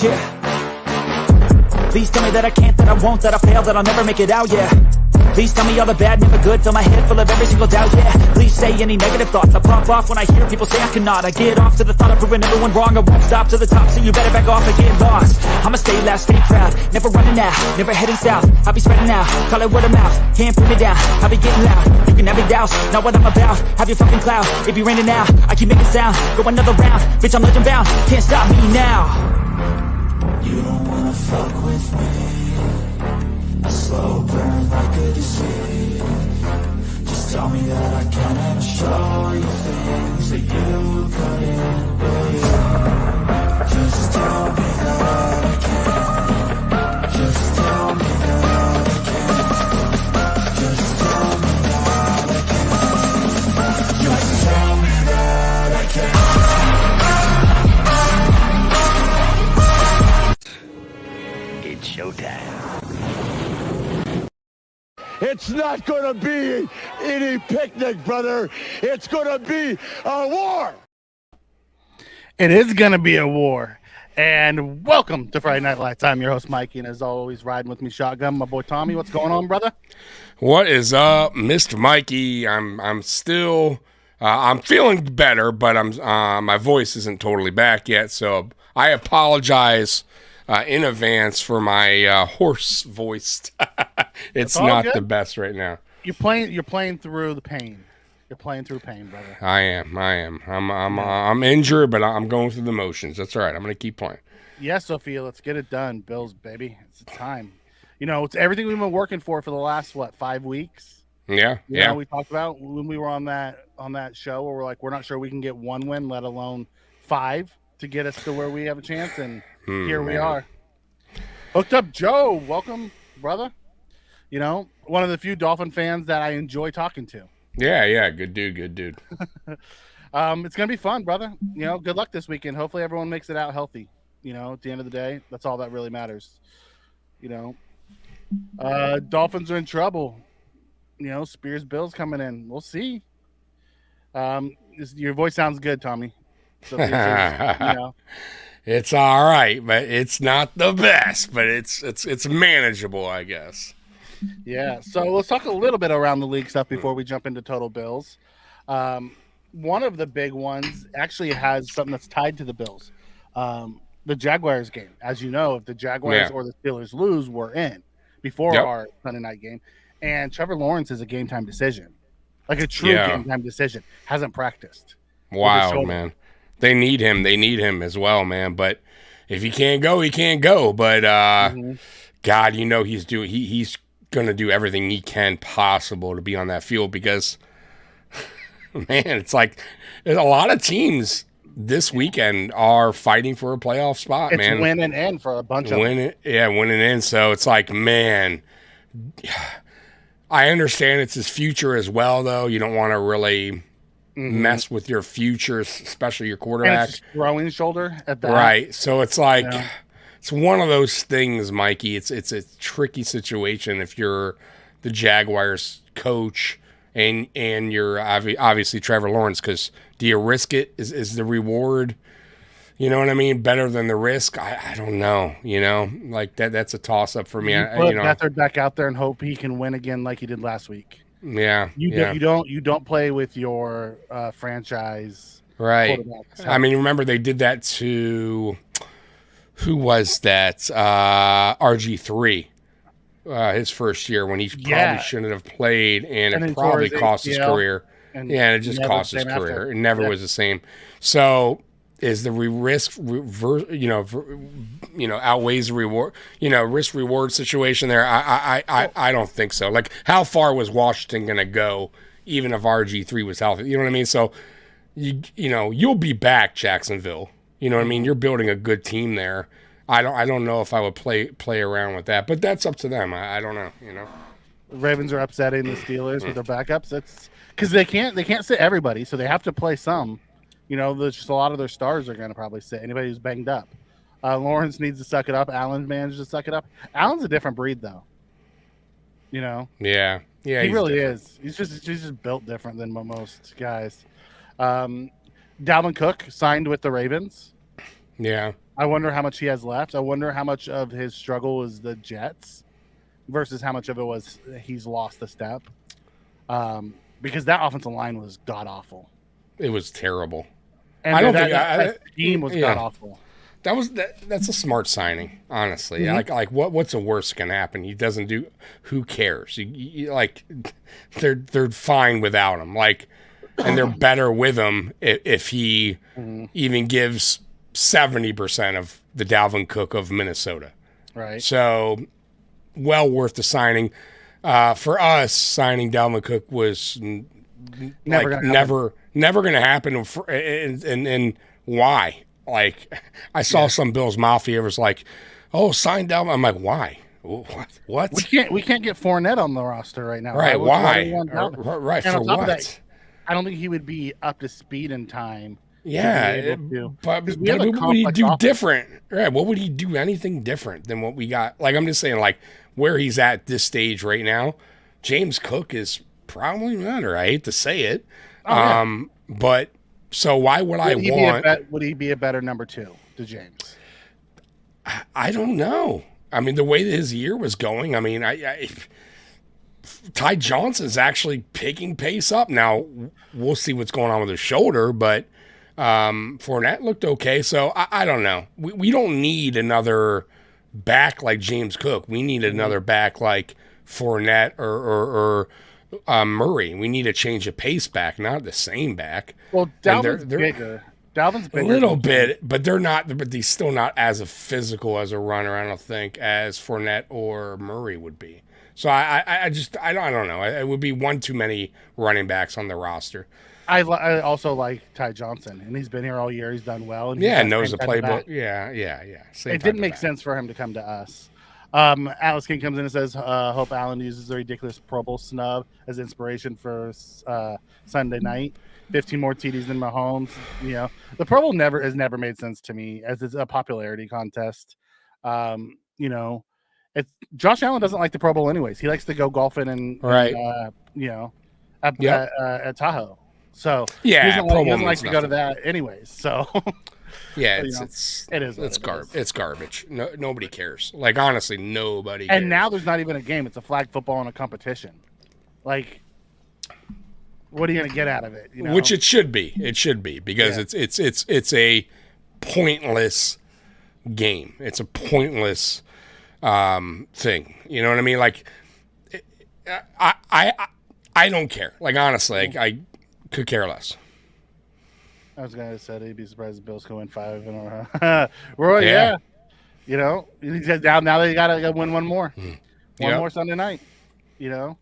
Yeah. Please tell me that I can't, that I won't, that I fail, that I'll never make it out, yeah. Please tell me all the bad, never good, fill my head full of every single doubt, yeah. Please say any negative thoughts, I pop off when I hear people say I cannot. I get off to the thought of proving everyone wrong, I won't stop to the top, so you better back off and get lost. I'ma stay loud, stay proud, never running out, never heading south. I'll be spreading out, call it word of mouth, can't put me down, I'll be getting loud. You can have your doubts, not what I'm about, have your fucking clout. It be raining now, I keep making sound, go another round, bitch I'm legend bound, can't stop me now. You don't wanna fuck with me, I slow burn like a disease. Just tell me that I can and I'll show you things that you couldn't believe. Just tell me that I can. Just tell me that I can. Just tell me that I can. Just tell me that I can. It's showtime. It's not gonna be any picnic, brother. It's gonna be a war. It is gonna be a war. And welcome to Friday Night Lights. I'm your host, Mikey, and as always, riding with me shotgun, my boy Tommy. What's going on, brother? What is up, Mr. Mikey? I'm still I'm feeling better, but my voice isn't totally back yet, so I apologize in advance for my hoarse voice. It's not good. The best right now. You're playing through the pain. You're playing through pain, brother. I am. I'm injured, but I'm going through the motions. That's all right. I'm gonna keep playing. Yeah, Sophia, let's get it done, Bills, baby. It's time. You know, it's everything we've been working for the last 5 weeks. Yeah, you know, we talked about when we were on that show where we're like, we're not sure we can get one win, let alone 5 to get us to where we have a chance, and here we are. Hooked Up Joe, welcome, brother. You know, one of the few Dolphin fans that I enjoy talking to. Yeah, good dude. It's gonna be fun, brother. You know, good luck this weekend. Hopefully everyone makes it out healthy. You know, at the end of the day, that's all that really matters. You know, Dolphins are in trouble. You know, Spears Bills coming in. We'll see. Your voice sounds good, Tommy. So, you know. It's all right, but it's not the best, but it's manageable, I guess. Yeah, so let's talk a little bit around the league stuff before we jump into total Bills. One of the big ones actually has something that's tied to the Bills. The Jaguars game. As you know, if the Jaguars or the Steelers lose, we're in before our Sunday night game. And Trevor Lawrence is a game-time decision. Like a true game-time decision. Hasn't practiced. Wow, man. They need him. They need him as well, man. But if he can't go, he can't go. But God, you know he's going to do everything he can possible to be on that field because, man, it's like a lot of teams this weekend are fighting for a playoff spot, man. It's win and end for a bunch of them. Yeah, win and end. So it's like, man, I understand it's his future as well, though. You don't want to really mess with your future, especially your quarterback. And it's throwing shoulder at that. Right. So it's like... It's one of those things, Mikey. It's a tricky situation if you're the Jaguars coach and you're obviously Trevor Lawrence, because do you risk it? Is the reward, you know what I mean, better than the risk? I don't know. You know, like that's a toss up for me. You put Beathard back out there and hope he can win again like he did last week. Yeah, you don't play with your franchise, right? I mean, remember they did that to. Who was that? RG3, his first year when he probably shouldn't have played, and it probably cost his career. And it just cost his career. It never was the same. So, is the risk, outweighs the reward? Risk reward situation there. I don't think so. Like, how far was Washington going to go, even if RG3 was healthy? You know what I mean? So, you'll be back, Jacksonville. You know what I mean? You're building a good team there. I don't know if I would play around with that, but that's up to them. I don't know. The Ravens are upsetting the Steelers with their backups. That's because they can't sit everybody, so they have to play some. There's just a lot of their stars are going to probably sit. Anybody who's banged up. Lawrence needs to suck it up. Allen managed to suck it up. Allen's a different breed, though. Yeah. Yeah. He really is. He's just built different than most guys. Dalvin Cook signed with the Ravens. Yeah. I wonder how much he has left. I wonder how much of his struggle was the Jets versus how much of it was he's lost a step. Because that offensive line was god awful. It was terrible. And I don't that team was god awful. That's a smart signing, honestly. Mm-hmm. Like what's the worst can happen? He doesn't do. Who cares? Like they're fine without him. Like, and they're better with him if he even gives 70% of the Dalvin Cook of Minnesota. Right. So, well worth the signing. For us, signing Dalvin Cook was never going to happen. And why? Like, I saw some Bills Mafia was like, "Oh, sign Dalvin." I'm like, why? What? We can't get Fournette on the roster right now. Right? Why? Right. For what? That, I don't think he would be up to speed in time. Yeah, but what would he do different? Right? What would he do anything different than what we got? Like, I'm just saying, like, where he's at this stage right now, James Cook is probably better. I hate to say it. But so why would I want? Would he be a better number 2 to James? I don't know. I mean, the way that his year was going, I mean, Ty Johnson's actually picking pace up. Now, we'll see what's going on with his shoulder, but Fournette looked okay. So I don't know. We don't need another back like James Cook. We need another back like Fournette or Murray. We need a change of pace back, not the same back. Well, Dalvin's bigger. Dalvin's bigger. A little bit, but they're not. But he's still not as physical as a runner, I don't think, as Fournette or Murray would be. So I don't know. It would be one too many running backs on the roster. I also like Ty Johnson, and he's been here all year. He's done well. And knows the playbook. Yeah. It didn't make sense for him to come to us. Alice King comes in and says, hope Allen uses the ridiculous Pro Bowl snub as inspiration for Sunday night. 15 more TDs than Mahomes. You know, the Pro Bowl has never made sense to me as it's a popularity contest. You know, Josh Allen doesn't like the Pro Bowl anyways. He likes to go golfing and at Tahoe. So he doesn't like to go to that anyways. So yeah, it's garbage. It's garbage. No, nobody cares. Like, honestly, nobody cares. And now there's not even a game. It's a flag football and a competition. Like, what are you going to get out of it? You know? Which it should be. It should be because it's a pointless game. It's a pointless thing. You know what I mean? Like, I don't care. Like, honestly, I could care less. I was going to say he'd be surprised the Bills can win 5 in a row. Well, yeah. You know, now they got to win one more. One more Sunday night. You know,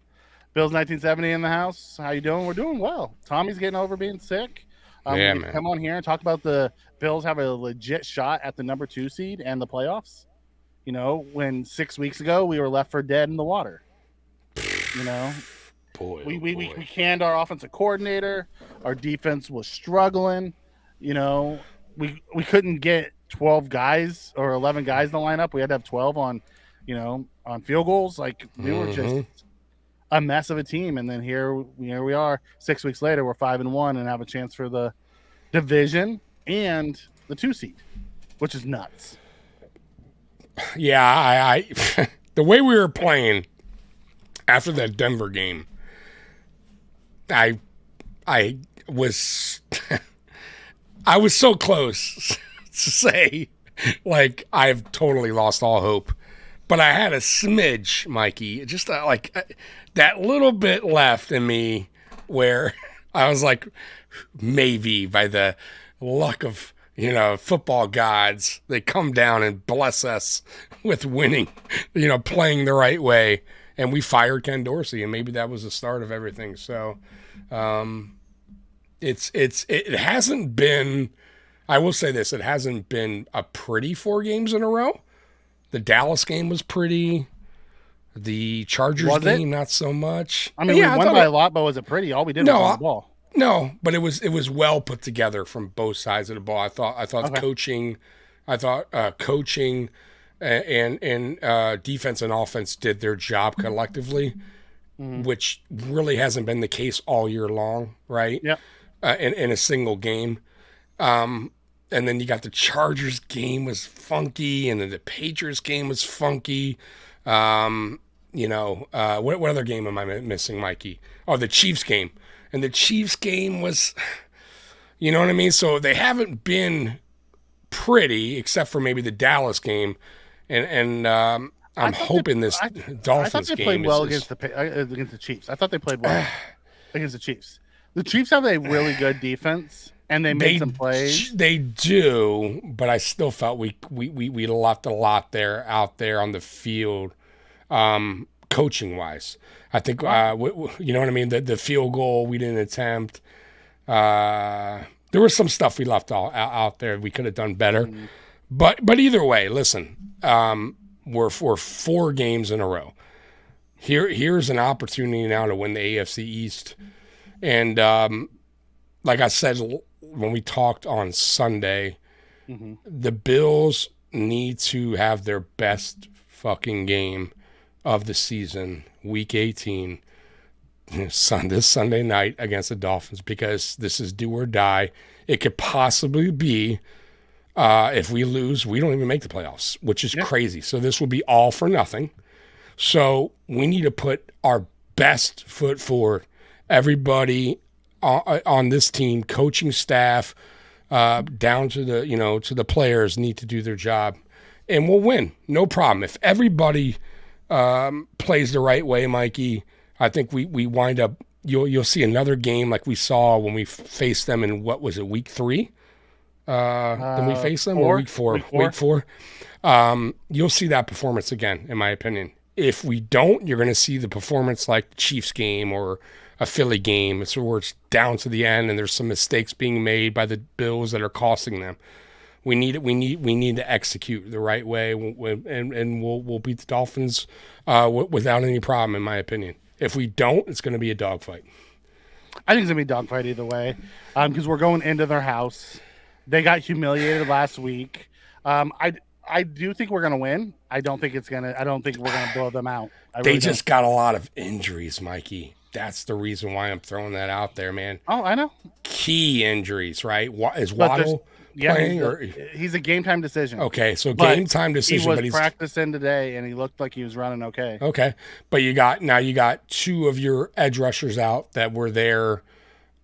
Bills 1970 in the house. How you doing? We're doing well. Tommy's getting over being sick. Man. Come on here and talk about the Bills have a legit shot at the number 2 seed and the playoffs. You know, when 6 weeks ago we were left for dead in the water. You know. Boy, we canned our offensive coordinator. Our defense was struggling. You know, we couldn't get 12 guys or 11 guys in the lineup. We had to have 12 on field goals. Like, we were just a mess of a team. And then here we are 6 weeks later. We're 5-1 and have a chance for the division and the 2 seed, which is nuts. Yeah, I the way we were playing after that Denver game, I was I was so close to say, like, I've totally lost all hope, but I had a smidge, Mikey, just that little bit left in me where I was like, maybe by the luck of football gods, they come down and bless us with winning, playing the right way. And we fired Ken Dorsey, and maybe that was the start of everything. So, it hasn't been. I will say this: it hasn't been a pretty 4 games in a row. The Dallas game was pretty. The Chargers game, not so much. I mean, we won by a lot, but was it pretty? All we did was run the ball. No, but it was well put together from both sides of the ball. I thought coaching. And defense and offense did their job collectively, which really hasn't been the case all year long, right? Yeah. In a single game. and then you got the Chargers game was funky, and then the Patriots game was funky. What other game am I missing, Mikey? Oh, the Chiefs game. And the Chiefs game was, you know what I mean? So they haven't been pretty, except for maybe the Dallas game. And I'm hoping this Dolphins I thought they game played well against the Chiefs. I thought they played well against the Chiefs. The Chiefs have a really good defense, and they made some plays. They do, but I still felt we left a lot out there on the field. Coaching wise, I think you know what I mean. The field goal we didn't attempt. There was some stuff we left out there we could have done better, but either way, listen, we're 4 games in a row. Here's an opportunity now to win the AFC East, and like I said when we talked on Sunday, the Bills need to have their best fucking game of the season, Week 18, this Sunday night against the Dolphins, because this is do or die. It could possibly be, if we lose, we don't even make the playoffs, which is crazy. So this will be all for nothing. So we need to put our best foot forward. Everybody on this team, coaching staff, down to the players, need to do their job, and we'll win. No problem. If everybody plays the right way, Mikey, I think we wind up. You'll see another game like we saw when we faced them in what was it, week 3? Then we faced them, or week 4? Week 4. You'll see that performance again, in my opinion. If we don't, you're going to see the performance like the Chiefs game or a Philly game. It's where it's down to the end, and there's some mistakes being made by the Bills that are costing them. We need to execute the right way, and we'll beat the Dolphins without any problem, in my opinion. If we don't, it's going to be a dogfight. I think it's going to be a dogfight either way, because we're going into their house. They got humiliated last week. I do think we're going to win. I don't think we're going to blow them out. They just got a lot of injuries, Mikey. That's the reason why I'm throwing that out there, man. Oh, I know. Key injuries, right? Is Waddle playing? He's a game time decision. Okay, so game time decision. He was practicing today, and he looked like he was running okay. Okay, but you got 2 of your edge rushers out that were there.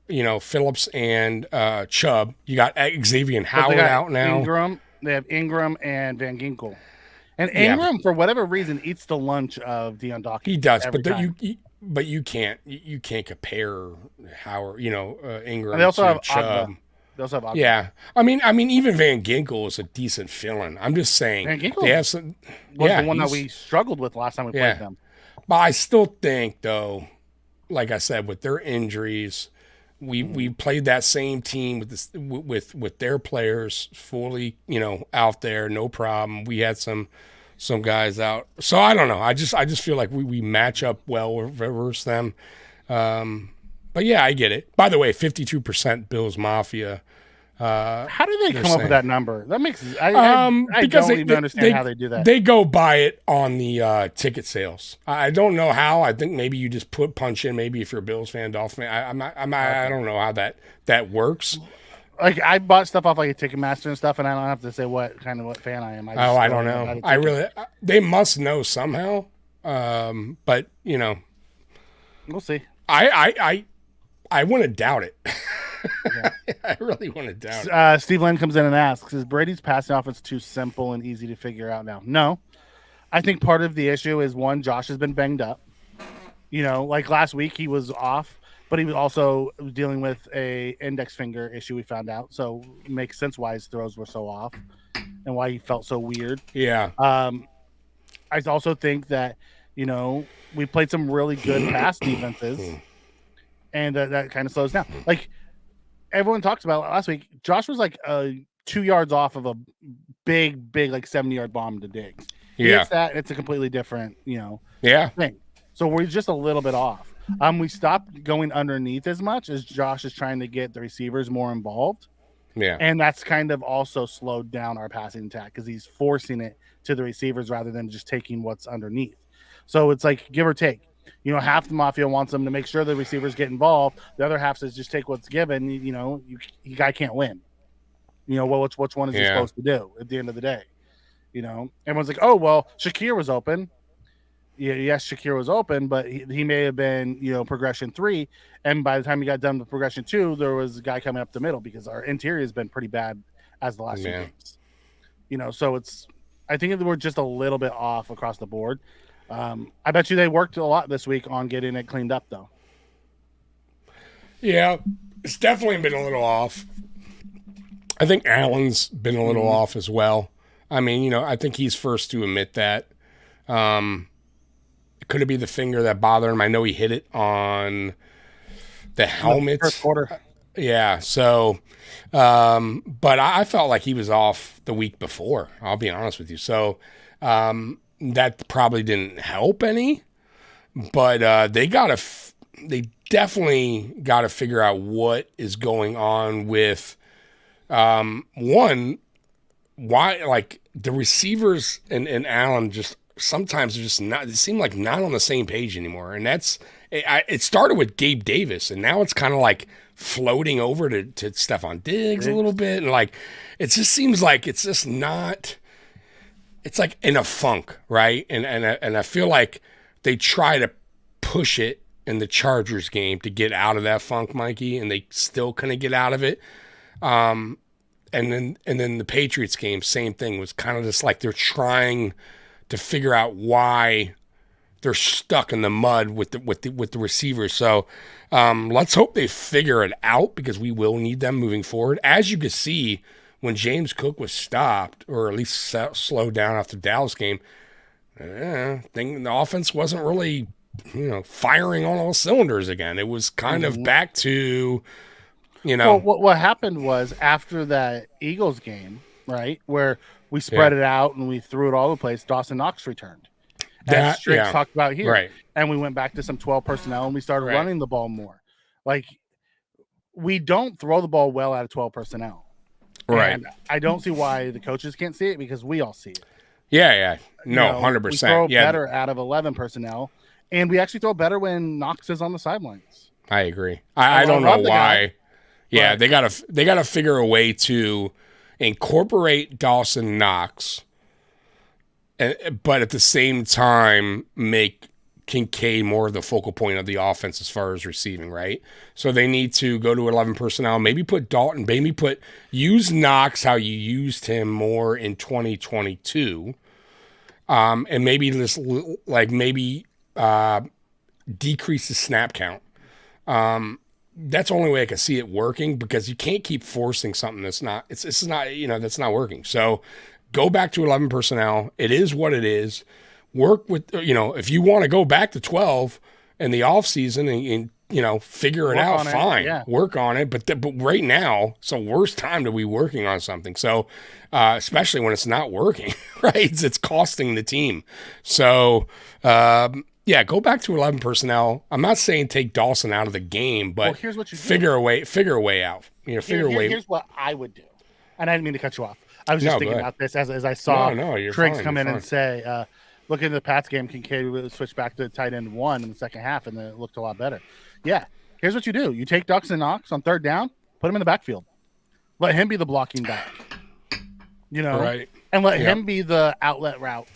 Phillips and Chubb. You got Xavier Howard out now. They have Ingram and Van Ginkel. And Ingram, for whatever reason, eats the lunch of Deion Dawkins. He does, but you can't compare Howard, Ingram. They also to have Chubb. Agba. They also have Agba. Yeah, I mean, even Van Ginkel is a decent fill-in. I'm just saying Van Ginkel they have some. Was the one that we struggled with last time we played them. But I still think, though, like I said, with their injuries, we played that same team with their players fully, out there, no problem. We had some guys out, so I don't know. I just feel like we match up well versus them. But yeah, I get it. By the way, 52% Bills Mafia. How do they come up with that number? That makes I don't even understand how they do that. They go by it on the ticket sales. I don't know how. I think maybe you just punch in. Maybe if you're a Bills fan, Dolphin fan. I don't know how that works. Like I bought stuff off like a Ticketmaster and stuff, and I don't have to say what fan I am. I don't know. They must know somehow. But we'll see. I want to doubt it. Yeah. I really want to doubt it. Steve Lynn comes in and asks, is Brady's passing offense too simple and easy to figure out now? No. I think part of the issue is, one, Josh has been banged up. Like last week he was off, but he was also dealing with a index finger issue, we found out. So it makes sense why his throws were so off and why he felt so weird. Yeah. I also think that, we played some really good pass defenses, and that kind of slows down. Like, everyone talks about last week, Josh was like 2 yards off of a big, like 70-yard bomb to Diggs. He hits that, it's a completely different, thing. So we're just a little bit off. We stopped going underneath as much as Josh is trying to get the receivers more involved. Yeah. And that's kind of also slowed down our passing attack because he's forcing it to the receivers rather than just taking what's underneath. So it's like give or take. Half the Mafia wants them to make sure the receivers get involved. The other half says just take what's given. You guy can't win. You know, well, which one is he Yeah. supposed to do at the end of the day? You know, everyone's like, oh, well, Shakir was open. Yeah, yes, Shakir was open, but he may have been, you know, progression 3. And by the time he got done with progression 2, there was a guy coming up the middle because our interior has been pretty bad as the last 2 games. You know, so I think we're just a little bit off across the board. I bet you they worked a lot this week on getting it cleaned up, though. Yeah, it's definitely been a little off. I think Allen's been a little off as well. I mean, you know, I think he's first to admit that. Could it be the finger that bothered him? I know he hit it on the helmet. First quarter. Yeah, so, but I felt like he was off the week before, I'll be honest with you. So that probably didn't help any, but they definitely got to figure out what is going on with, one, why, like, the receivers and Allen just sometimes are just not, they seem like not on the same page anymore. And it started with Gabe Davis, and now it's kind of like floating over to Stephon Diggs a little bit. And like, it just seems like it's just not, it's like in a funk, right? And I feel like they try to push it in the Chargers game to get out of that funk, Mikey, and they still couldn't get out of it. And then the Patriots game, same thing, was kind of just like they're trying to figure out why they're stuck in the mud with the receivers. So let's hope they figure it out, because we will need them moving forward. As you can see, when James Cook was stopped, or at least slowed down after the Dallas game, the offense wasn't really, you know, firing on all cylinders again. It was kind of back to, you know. Well, what happened was after that Eagles game, right, where we spread it out and we threw it all over the place, Dawson Knox returned. As Strix talked about here. Right. And we went back to some 12 personnel and we started running the ball more. Like, we don't throw the ball well out of 12 personnel. Right. And I don't see why the coaches can't see it, because we all see it. Yeah. No, you know, 100%. We throw better out of 11 personnel, and we actually throw better when Knox is on the sidelines. I agree. I don't know why. Yeah, they gotta figure a way to incorporate Dawson Knox, but at the same time make Kincaid more of the focal point of the offense as far as receiving, right? So they need to go to 11 personnel, maybe put Dalton, use Knox how you used him more in 2022, and maybe just decrease the snap count. That's the only way I can see it working, because you can't keep forcing something that's not working. So go back to 11 personnel. It is what it is. Work with, if you want to go back to 12 in the off season and figure it out, fine. Work on it. But right now, it's the worst time to be working on something. So, especially when it's not working, right? It's costing the team. So, go back to 11 personnel. I'm not saying take Dawson out of the game, but here's what you figure a way out. Here's what I would do. And I didn't mean to cut you off. I was just thinking about this as I saw Triggs come in and say, looking at the Pats game, Kincaid really switched back to tight end 1 in the second half, and then it looked a lot better. Yeah, here's what you do. You take Dawson Knox on third down, put him in the backfield. Let him be the blocking back, right. And let him be the outlet route,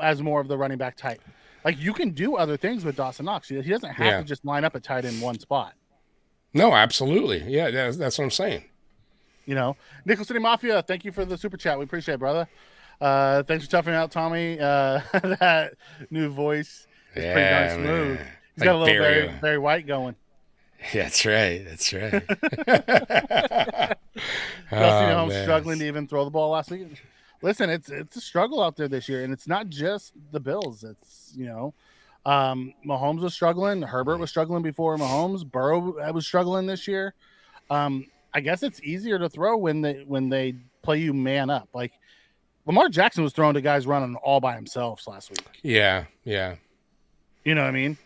as more of the running back type. Like, you can do other things with Dawson Knox. He doesn't have to just line up at tight end 1 spot. No, absolutely. Yeah, that's what I'm saying. Nickel City Mafia, thank you for the super chat. We appreciate it, brother. Thanks for toughing out Tommy. That new voice is pretty darn smooth. Man. He's got a little Barry White going. Yeah, that's right. Dustin Holmes struggling to even throw the ball last week. Listen, it's a struggle out there this year, and it's not just the Bills. It's Mahomes was struggling. Herbert was struggling before Mahomes. Burrow was struggling this year. I guess it's easier to throw when they play you man up. Like, Lamar Jackson was throwing to guys running all by themselves last week. Yeah. You know what I mean?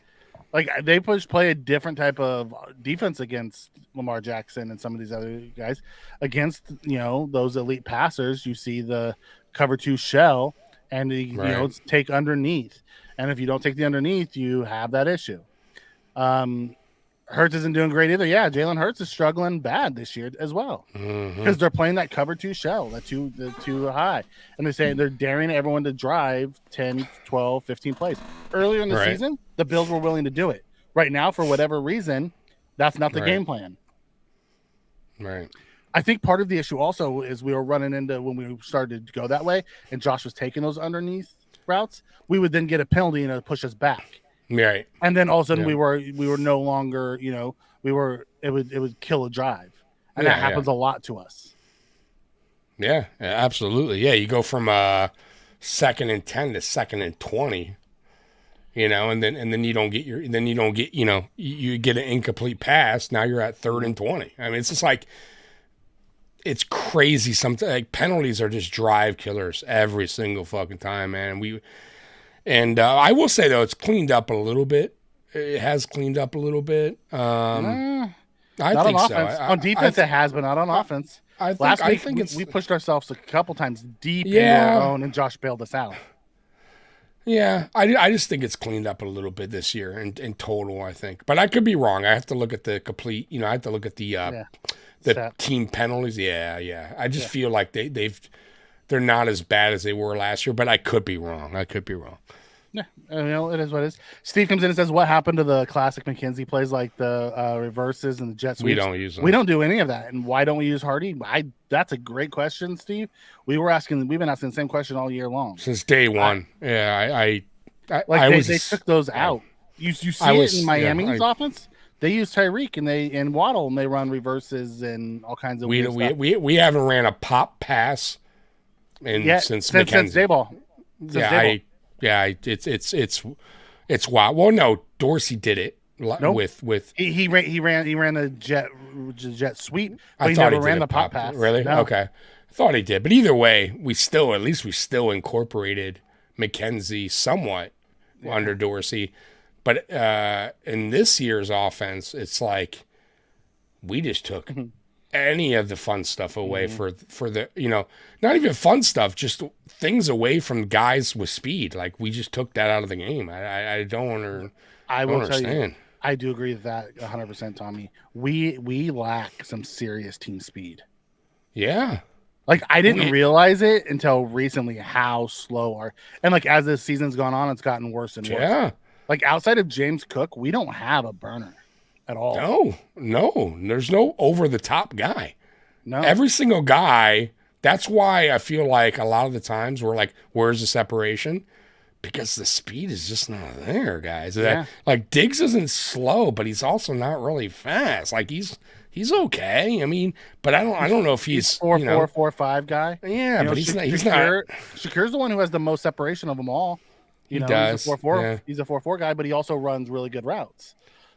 Like, they play a different type of defense against Lamar Jackson and some of these other guys. Against, those elite passers, you see the cover 2 shell and take underneath. And if you don't take the underneath, you have that issue. Hurts isn't doing great either. Yeah, Jalen Hurts is struggling bad this year as well because they're playing that cover 2 shell, the too high. And they're daring everyone to drive 10, 12, 15 plays. Earlier in the season, the Bills were willing to do it. Right now, for whatever reason, that's not the game plan. Right. I think part of the issue also is we were running into when we started to go that way and Josh was taking those underneath routes, we would then get a penalty and it would push us back. Right. And then all of a sudden we were no longer, it would kill a drive. And that happens a lot to us. Yeah, absolutely. Yeah, you go from 2nd and 10 to 2nd and 20. And then you don't get you get an incomplete pass. Now you're at 3rd and 20. I mean, it's just like, it's crazy. Sometimes like penalties are just drive killers every single fucking time, man. And I will say though, it's cleaned up a little bit. It has cleaned up a little bit. I think so. On defense, it has, but not on offense. Last week, we pushed ourselves a couple times deep into our own, and Josh bailed us out. Yeah, I just think it's cleaned up a little bit this year in total, I think. But I could be wrong. I have to look at the complete, I have to look at the team penalties. Yeah. I just feel like they're not as bad as they were last year, but I could be wrong. Yeah, it is what it is. Steve comes in and says, what happened to the classic McKenzie plays like the reverses and the jet sweeps? We don't use them. We don't do any of that. And why don't we use Hardy? That's a great question, Steve. We've been asking the same question all year long. Since day one. They took those out. You see it in Miami's offense? They use Tyreek and Waddle, and they run reverses and all kinds of weird stuff. We haven't ran a pop pass since Dayball. It's wild. Well, no, Dorsey did it with he ran a jet sweep, but he thought never he ran the pop pass. Really? No. Okay. I thought he did, but either way, we still incorporated McKenzie somewhat under Dorsey. But in this year's offense, it's like we just took any of the fun stuff away for the not even fun stuff, just things away from guys with speed. Like we just took that out of the game. I don't understand. I do agree with that 100%, Tommy. We lack some serious team speed. Yeah. Like I didn't realize it until recently how slow and like as this season's gone on, it's gotten worse and worse. Yeah. Like outside of James Cook, we don't have a burner at all. No. There's no over the top guy. No. Every single guy. That's why I feel like a lot of the times we're like, where's the separation? Because the speed is just not there, guys. Yeah. Like Diggs isn't slow, but he's also not really fast. Like he's okay. I mean, but I don't know if he's 4.4, 4.5 guy. Yeah, but he's not. Shakur's the one who has the most separation of them all. He does. He's a 4.4. Yeah. He's a 4.4 guy, but he also runs really good routes.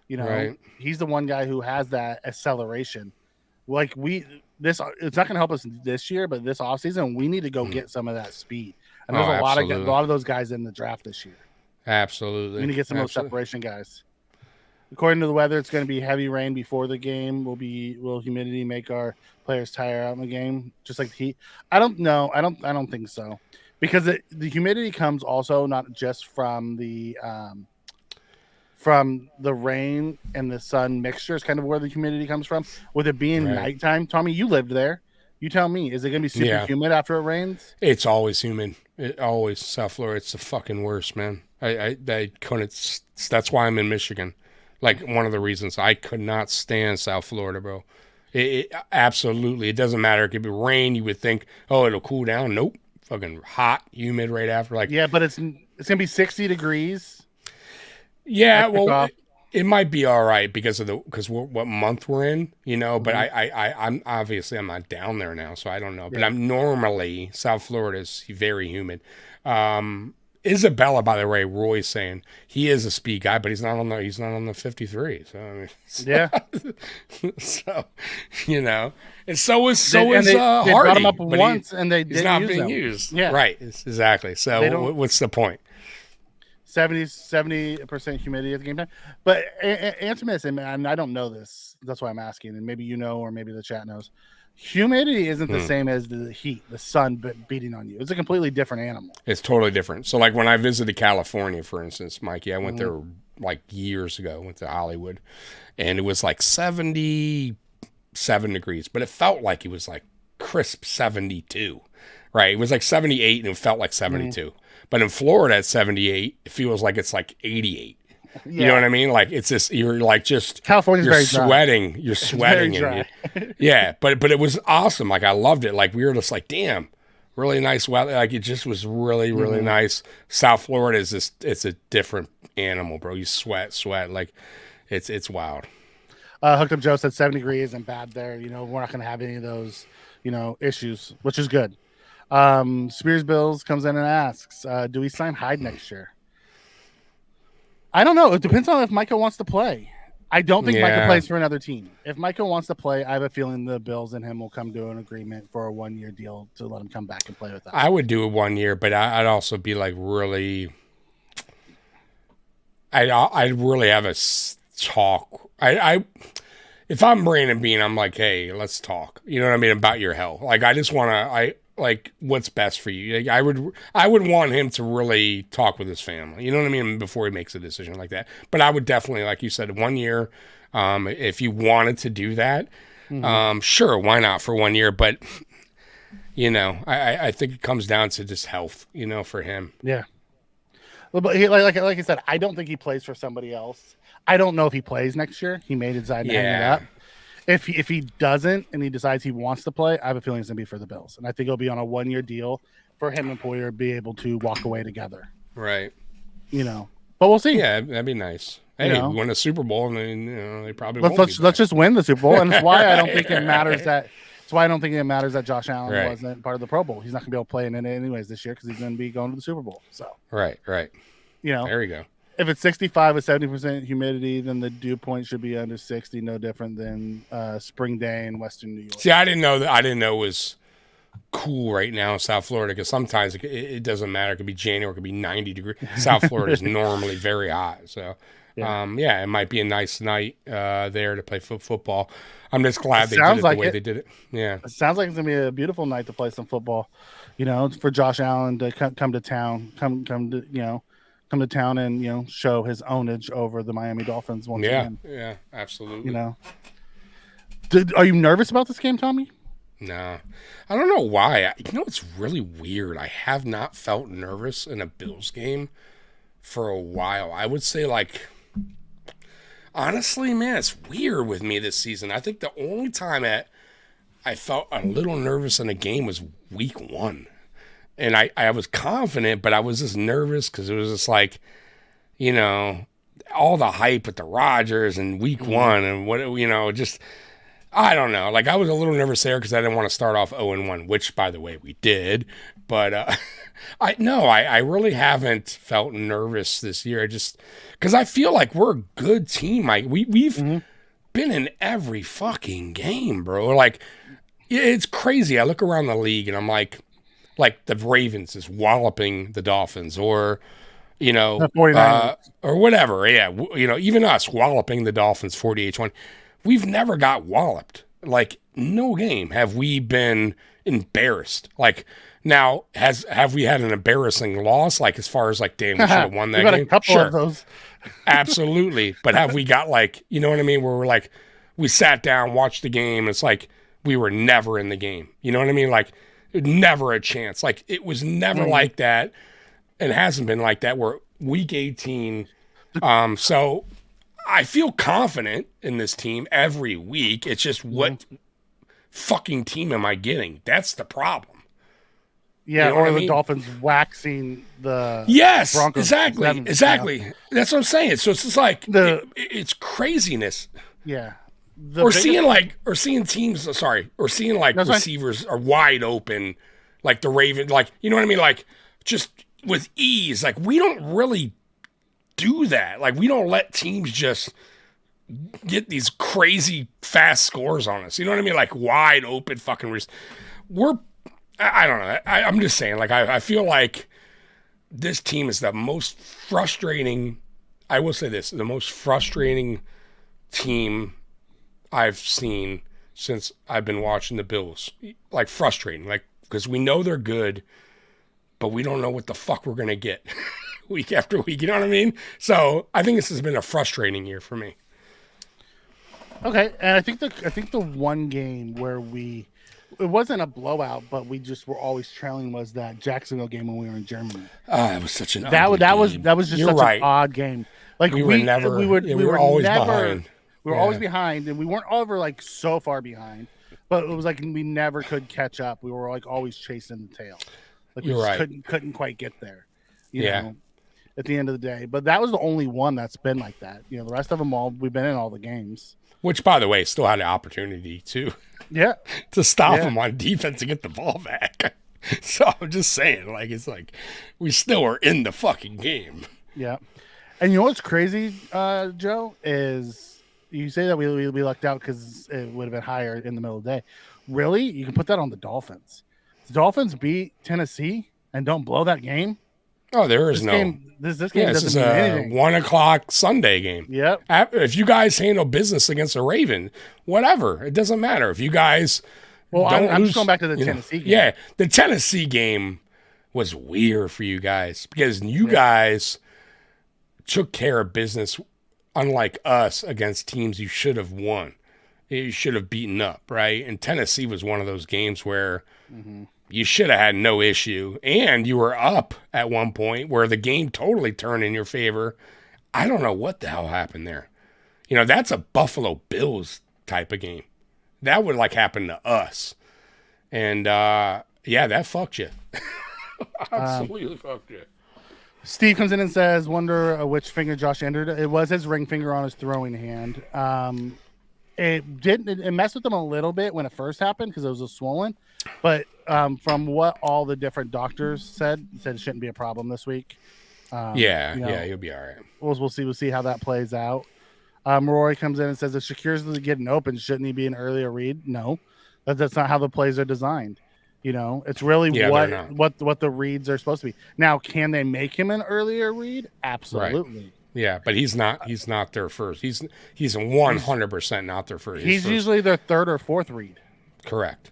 He's the one guy who has that acceleration. Like it's not going to help us this year, but this offseason, we need to go get some of that speed. And there's a lot of those guys in the draft this year. Absolutely. We need to get some of those separation guys. According to the weather, it's going to be heavy rain before the game. Will humidity make our players tire out in the game, just like the heat? I don't know. I don't think so, because the humidity comes also not just from the rain and the sun mixture is kind of where the humidity comes from. With it being nighttime, Tommy, you lived there. You tell me, is it going to be super humid after it rains? It's always humid. South Florida. It's the fucking worst, man. I couldn't. That's why I'm in Michigan. Like one of the reasons I could not stand South Florida, bro. It absolutely. It doesn't matter. It could be rain. You would think, oh, it'll cool down. Nope. Fucking hot, humid right after. Like but it's gonna be 60 degrees. Yeah, well, it might be all right because what month we're in, But I'm obviously I'm not down there now, so I don't know. But I'm normally South Florida is very humid. Isabella, by the way, Roy's saying he is a speed guy, but he's not on the 53. So I mean, so and so is Hardy. They brought him up once, and he's not being used. Yeah, right, exactly. So what's the point? 70% humidity at the game time. But answer me this, and I don't know this. That's why I'm asking, and maybe or maybe the chat knows. Humidity isn't the same as the heat, the sun beating on you. It's a completely different animal. It's totally different. So like when I visited California, for instance, Mikey, I went there like years ago. Went to Hollywood, and it was like 77 degrees, but it felt like it was like crisp 72. Right? It was like 78, and it felt like 72. But in Florida at 78, it feels like it's like 88. You know what I mean? Like it's just you're like just California's you're very dry. sweating. You're sweating. Very And yeah, but it was awesome. Like I loved it. Like we were just like, damn, really nice weather. Like it just was really, really nice. South Florida is just it's a different animal, bro. You sweat. Like it's wild. Hooked Up Joe said 70 degrees and bad there. You know, we're not going to have any of those, you know, issues, which is good. Spears Bills comes in and asks, do we sign Hyde next year? I don't know. It depends on if Micah wants to play. I don't think Micah plays for another team. If Micah wants to play, I have a feeling the Bills and him will come to an agreement for a 1-year deal to let him come back and play with us. I would do it 1 year, but I'd also be like really. I'd really have a talk. If I'm Brandon Bean, I'm like, hey, let's talk. You know what I mean about your health. Like I just want to. Like what's best for you. Like, I would want him to really talk with his family. You know what I mean? Before he makes a decision like that. But I would definitely, like you said, 1 year. If you wanted to do that, sure, why not for 1 year? But you know, I think it comes down to just health. You know, for him. Yeah. Well, but like I said, I don't think he plays for somebody else. I don't know if he plays next year. He may decide to hang it up. If he doesn't and he decides he wants to play, I have a feeling it's going to be for the Bills. And I think it'll be on a 1-year deal for him and Poyer be able to walk away together. Right. You know, but we'll see. Yeah, that'd be nice. Hey, we win a Super Bowl, and then you know they probably let's just win the Super Bowl, and that's why I don't think it matters that. That's why I don't think it matters that Josh Allen wasn't part of the Pro Bowl. He's not going to be able to play in it anyways this year because he's going to be going to the Super Bowl. So right. You know, there we go. If it's 65 with 70% humidity, then the dew point should be under 60, no different than spring day in Western New York. See, I didn't know it was cool right now in South Florida because sometimes it doesn't matter. It could be January, it could be 90 degrees. South Florida is normally very hot, so it might be a nice night there to play football. I'm just glad they did it the way they did it. Yeah, it sounds like it's gonna be a beautiful night to play some football. You know, for Josh Allen to come to town, come to town and, you know, show his ownage over the Miami Dolphins once again. Yeah, absolutely. You know, are you nervous about this game, Tommy? No, I don't know why. You know, it's really weird. I have not felt nervous in a Bills game for a while. I would say, like, honestly, man, it's weird with me this season. I think the only time I felt a little nervous in a game was week 1. And I was confident, but I was just nervous because it was just like, you know, all the hype with the Rodgers and week 1 and what, you know, just, I don't know. Like I was a little nervous there because I didn't want to start off 0-1, which by the way, we did. But I really haven't felt nervous this year. Just because I feel like we're a good team. Like we've been in every fucking game, bro. Like it's crazy. I look around the league and I'm like the Ravens is walloping the Dolphins or, you know, or whatever. Yeah. You know, even us walloping the Dolphins 48-1. We've never got walloped. Like no game have we been embarrassed. Like now have we had an embarrassing loss? Like as far as like, damn, we should have won that game. A couple of those. Absolutely. But have we got like, you know what I mean? Where we're like, we sat down, watched the game. It's like we were never in the game. You know what I mean? Like, never a chance. Like it was never like that, and hasn't been like that. We're week 18, so I feel confident in this team every week. It's just what fucking team am I getting? That's the problem. Yeah, you know or the Dolphins waxing the Broncos. Exactly. That's what I'm saying. So it's just like it's craziness. Yeah. Seeing teams, or seeing like receivers are wide open, like the Ravens, like, you know what I mean? Like just with ease, like we don't really do that. Like we don't let teams just get these crazy fast scores on us. You know what I mean? Like wide open fucking, I don't know. I'm just saying, like, I feel like this team is the most frustrating, I will say this, the most frustrating team I've seen since I've been watching the Bills. Like frustrating, like because we know they're good, but we don't know what the fuck we're gonna get. week after week. You know what I mean? So I think this has been a frustrating year for me. Okay, and I think the one game where it wasn't a blowout, but we just were always trailing was that Jacksonville game when we were in Germany. It was such an that ugly was game. just You're such right. an odd game. Like we were always behind. We were always behind, and we weren't ever like so far behind. But it was like we never could catch up. We were like always chasing the tail. Like we just couldn't quite get there. You know, at the end of the day. But that was the only one that's been like that. You know, the rest of them we've been in all the games. Which, by the way, still had an opportunity to stop them on defense and get the ball back. So I'm just saying, like, it's like we still are in the fucking game. Yeah. And you know what's crazy, Joe, is you say that we lucked out because it would have been higher in the middle of the day. Really? You can put that on the Dolphins. The Dolphins beat Tennessee and don't blow that game? Oh, there is this no game. This game this doesn't is mean a anything. 1:00 Sunday game. Yep. If you guys handle business against a Raven, whatever, it doesn't matter. If you guys, I'm just going back to the Tennessee game. Yeah, the Tennessee game was weird for you guys because you guys took care of business, unlike us, against teams you should have won. You should have beaten up, right? And Tennessee was one of those games where. You should have had no issue, and you were up at one point where the game totally turned in your favor. I don't know what the hell happened there. You know, that's a Buffalo Bills type of game. That would like happen to us. And that fucked you. Absolutely fucked you. Steve comes in and says, wonder which finger Josh entered. It was his ring finger on his throwing hand. It messed with him a little bit when it first happened because it was swollen. But from what all the different doctors said it shouldn't be a problem this week. You'll be all right. We'll see how that plays out. Rory comes in and says if Shakir's getting open, shouldn't he be an earlier read? No, that's not how the plays are designed. You know, it's really what the reads are supposed to be. Now, can they make him an earlier read? Absolutely. Right. Yeah, but he's not their first. He's 100% not their first. He's usually their third or fourth read. Correct.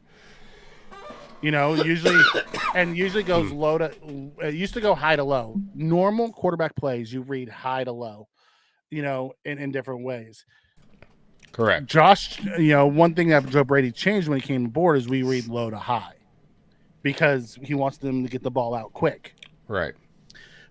You know, usually goes low to. It used to go high to low. Normal quarterback plays, you read high to low. You know, in different ways. Correct. Josh, you know, one thing that Joe Brady changed when he came aboard is we read low to high because he wants them to get the ball out quick. Right.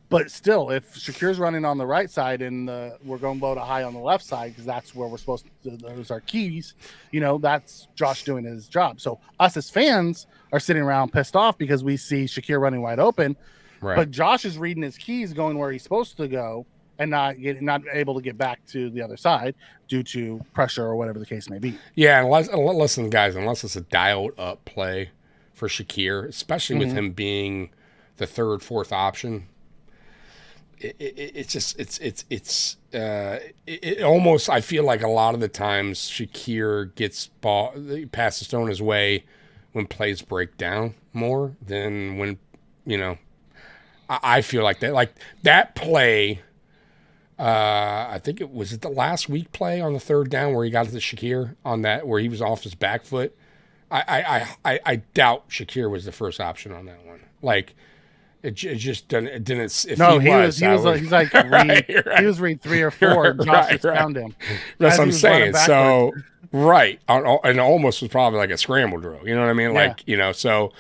But still, if Shakir's running on the right side and we're going low to high on the left side because that's where we're supposed to, those are keys, you know, that's Josh doing his job. So us as fans are sitting around pissed off because we see Shakir running wide open, right. But Josh is reading his keys going where he's supposed to go and not able to get back to the other side due to pressure or whatever the case may be. Yeah, listen, guys, unless it's a dialed up play for Shakir, especially with him being the third, fourth option. It's almost, I feel like a lot of the times Shakir gets passes thrown his way when plays break down more than when, you know, I feel like that play. I think it was the last week play on the third down where he got to the Shakir on that, where he was off his back foot. I doubt Shakir was the first option on that one. Like, It just didn't. If no, he was like right. He was read 3 or 4. And Josh just found him. That's what I'm saying. So right, and it almost was probably like a scramble drill. You know what I mean? Yeah. Like, you know. So,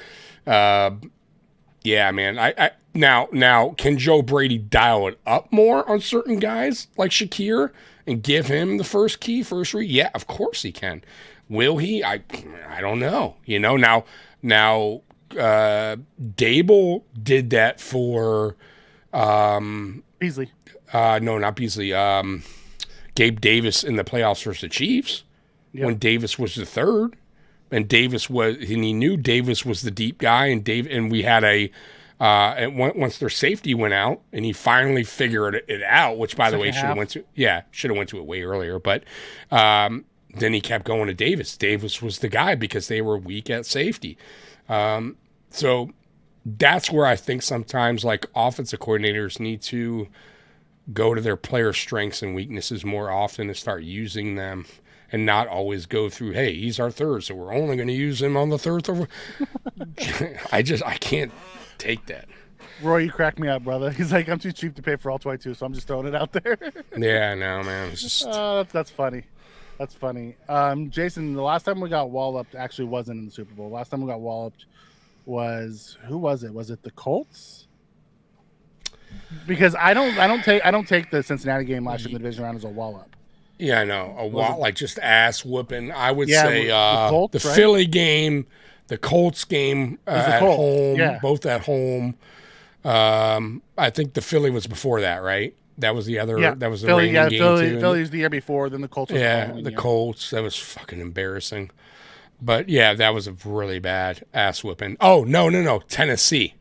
yeah, man. I now can Joe Brady dial it up more on certain guys like Shakir and give him the first read? Yeah, of course he can. Will he? I don't know. You know, now. Dable did that for Beasley. No, not Beasley. Gabe Davis in the playoffs versus the Chiefs when Davis was the third, and he knew Davis was the deep guy, and we had and once their safety went out, and he finally figured it out. Which, by the way, should have went to it way earlier, but then he kept going to Davis. Davis was the guy because they were weak at safety. So that's where I think sometimes like offensive coordinators need to go to their player strengths and weaknesses more often and start using them and not always go through, hey, he's our third, so we're only going to use him on the third. I can't take that. Roy, you crack me up, brother. He's like, I'm too cheap to pay for all 22, so I'm just throwing it out there. Yeah, no, man. It's just That's funny. That's funny. Jason, the last time we got walloped actually wasn't in the Super Bowl. Last time we got walloped was who was it? Was it the Colts? Because I don't take the Cincinnati game last year in the division round as a wallop. yeah, no, like just ass whooping. I would Yeah, say the Colts, the right? Philly game, the Colts game at Colts, home, yeah. both at home. I think the Philly was before that, right? That was the other. Yeah, That was the Philly. reigning Yeah, game Philly. too. Philly's the year before. Then the Colts. Was Yeah, the the year. Colts. That was fucking embarrassing. But yeah, that was a really bad ass whipping. Oh no, Tennessee,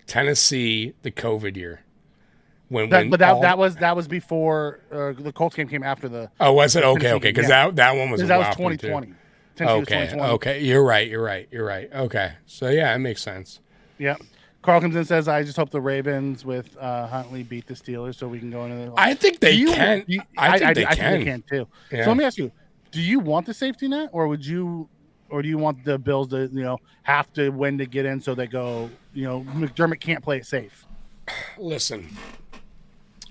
the COVID year. That was before the Colts game came after the. Oh, was it? Okay, Tennessee because game, that one was a that was whopping, 2020. too. Tennessee was Okay, 2020. okay, you're right. Okay, so yeah, it makes sense. Yeah. Carl comes in and says, "I just hope the Ravens with Huntley beat the Steelers so we can go into the." I think they can. I think they I think they can too. Yeah. So let me ask you: do you want the safety net, or do you want the Bills to have to win to get in so they go? McDermott can't play it safe. Listen,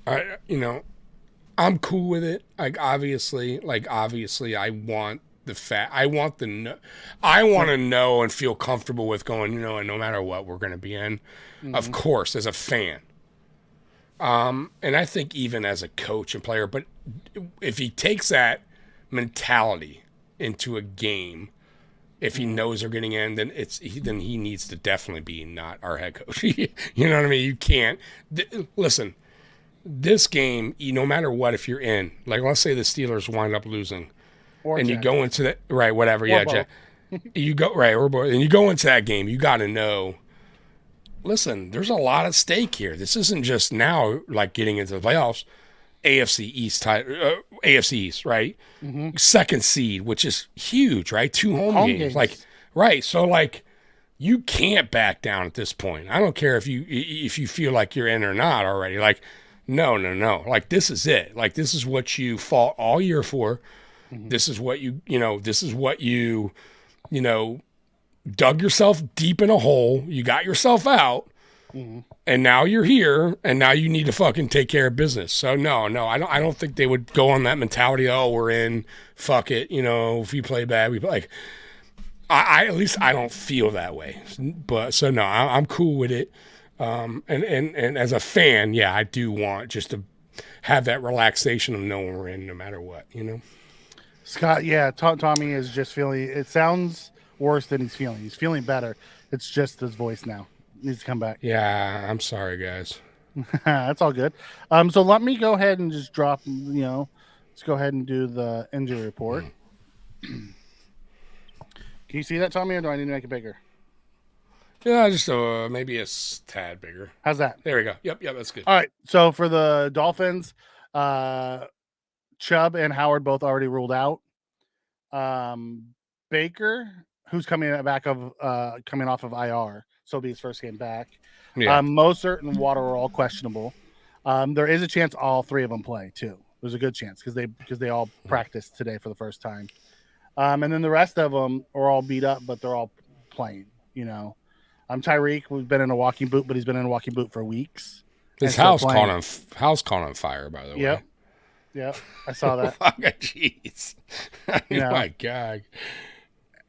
I'm cool with it. Obviously, I want I want to know and feel comfortable with going, and no matter what, we're going to be in. Mm-hmm. Of course, as a fan. And I think even as a coach and player, but if he takes that mentality into a game, if he knows they're getting in, then then he needs to definitely be not our head coach. You know what I mean? You can't listen. This game, no matter what, if you're in, like let's say the Steelers wind up losing, and you go into that whatever, Jack. You go and you go into that game, you got to know. Listen, there's a lot at stake here. This isn't just now like getting into the playoffs. AFC East, right? Mm-hmm. Second seed, which is huge, right? 2 home games. So you can't back down at this point. I don't care if you feel like you're in or not already. No. Like this is it. Like this is what you fought all year for. Mm-hmm. This is what you dug yourself deep in a hole. You got yourself out. Mm-hmm. And now you're here, and now you need to fucking take care of business. So no, I don't think they would go on that mentality. Oh, we're in. Fuck it. If we play bad, we play. I at least I don't feel that way. But so no, I'm cool with it. And as a fan, yeah, I do want just to have that relaxation of knowing we're in no matter what. Scott, yeah, Tommy is just feeling. It sounds worse than he's feeling. He's feeling better. It's just his voice now. Needs to come back. Yeah, I'm sorry, guys. That's all good. So let me go ahead and just drop. Let's go ahead and do the injury report. Can you see that, Tommy, or do I need to make it bigger? Yeah, just maybe a tad bigger. How's that? There we go. Yep, that's good. All right. So for the Dolphins, Chubb and Howard both already ruled out. Baker, who's coming off of IR. So it'll be his first game back. Yeah. Mostert and Water are all questionable. There is a chance all 3 of them play too. There's a good chance because they all practiced today for the first time. And then the rest of them are all beat up, but they're all playing. Tyreek, we've been in a walking boot, but he's been in a walking boot for weeks. His house caught on fire, by the way. Yep, I saw that. Jeez. My God.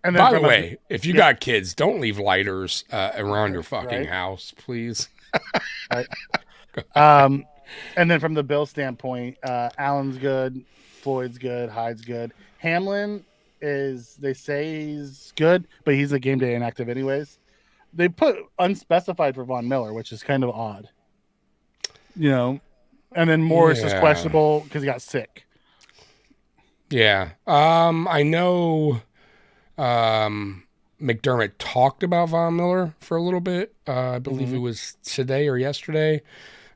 And by the way, if you got kids, don't leave lighters around your fucking house, please. Right. And then from the Bill standpoint, Allen's good, Floyd's good, Hyde's good. Hamlin they say he's good, but he's a game day inactive anyways. They put unspecified for Von Miller, which is kind of odd. And then Morris is questionable because he got sick. Yeah. I know McDermott talked about Von Miller for a little bit. I believe it was today or yesterday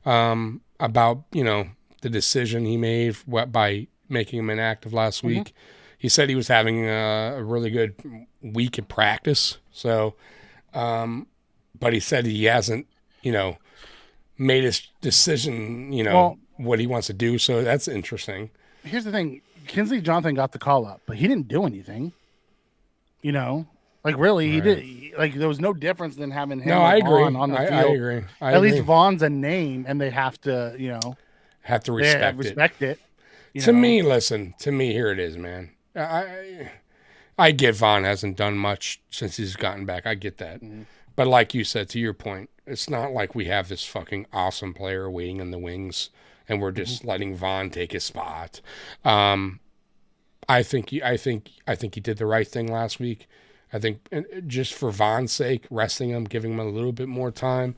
about, the decision he made by making him inactive last week. He said he was having a really good week in practice. So, but he said he hasn't, made his decision, what he wants to do. So that's interesting. Here's the thing. Kinsley Jonathan got the call up, but he didn't do anything. Like really, he did. Like there was no difference than having him. No, I agree. On the field. I agree. At least Vaughn's a name, and they have to, have to respect it. To me, here it is, man. I get Vaughn hasn't done much since he's gotten back. I get that. Mm-hmm. But like you said, to your point, it's not like we have this fucking awesome player waiting in the wings and we're just letting Vaughn take his spot. I think he did the right thing last week. I think just for Vaughn's sake, resting him, giving him a little bit more time.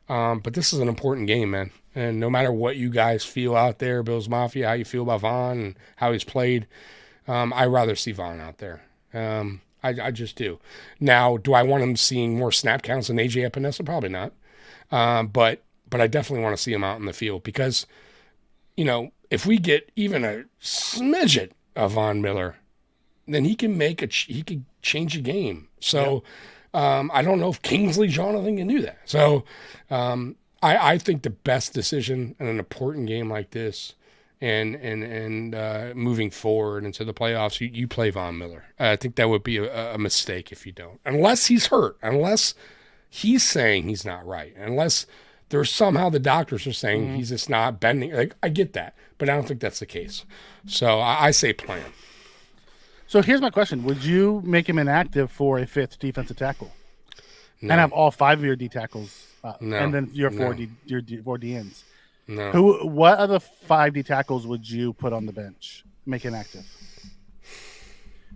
But this is an important game, man. And no matter what you guys feel out there, Bills Mafia, how you feel about Vaughn and how he's played, I'd rather see Vaughn out there. I just do. Now, do I want him seeing more snap counts than AJ Epinesa? Probably not. But I definitely want to see him out in the field because, if we get even a smidget of Von Miller, then he can he could change the game. So I don't know if Kingsley Jonathan can do that. So I think the best decision in an important game like this and moving forward into the playoffs, you play Von Miller. I think that would be a mistake if you don't. Unless he's hurt. Unless he's saying he's not right. Unless there's somehow the doctors are saying he's just not bending. Like, I get that. But I don't think that's the case. So I say play him. So here's my question. Would you make him inactive for a fifth defensive tackle? No. And have all 5 of your D tackles no. And then your four D ends? No. What other 5 D tackles would you put on the bench? Make inactive.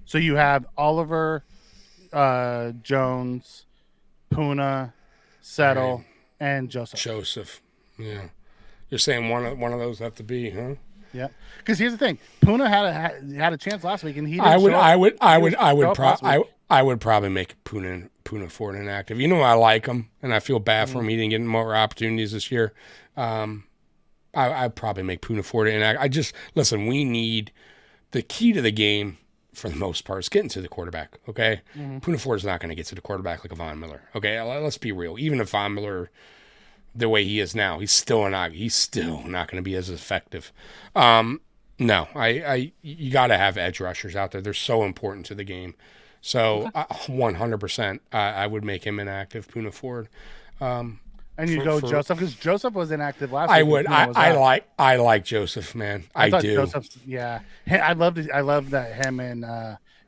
So you have Oliver, Jones, Puna, Settle, and Joseph. Yeah. You're saying one of those have to be, huh? Yeah. Because here's the thing: Puna had a chance last week, and he. I would probably make Puna Ford inactive. I like him, and I feel bad for him. He didn't get more opportunities this year. I'd probably make Puna Ford inactive. Listen. We need the key to the game for the most part is getting to the quarterback. Okay, Puna Ford is not going to get to the quarterback like a Von Miller. Okay, let's be real. Even if Von Miller, the way he is now, he's still not going to be as effective. No, you got to have edge rushers out there. They're so important to the game. So 100%, I would make him inactive, Puna Ford. And you go Joseph because Joseph was inactive last week. I would. I like Joseph, man. I do. Joseph's, yeah, I love that him and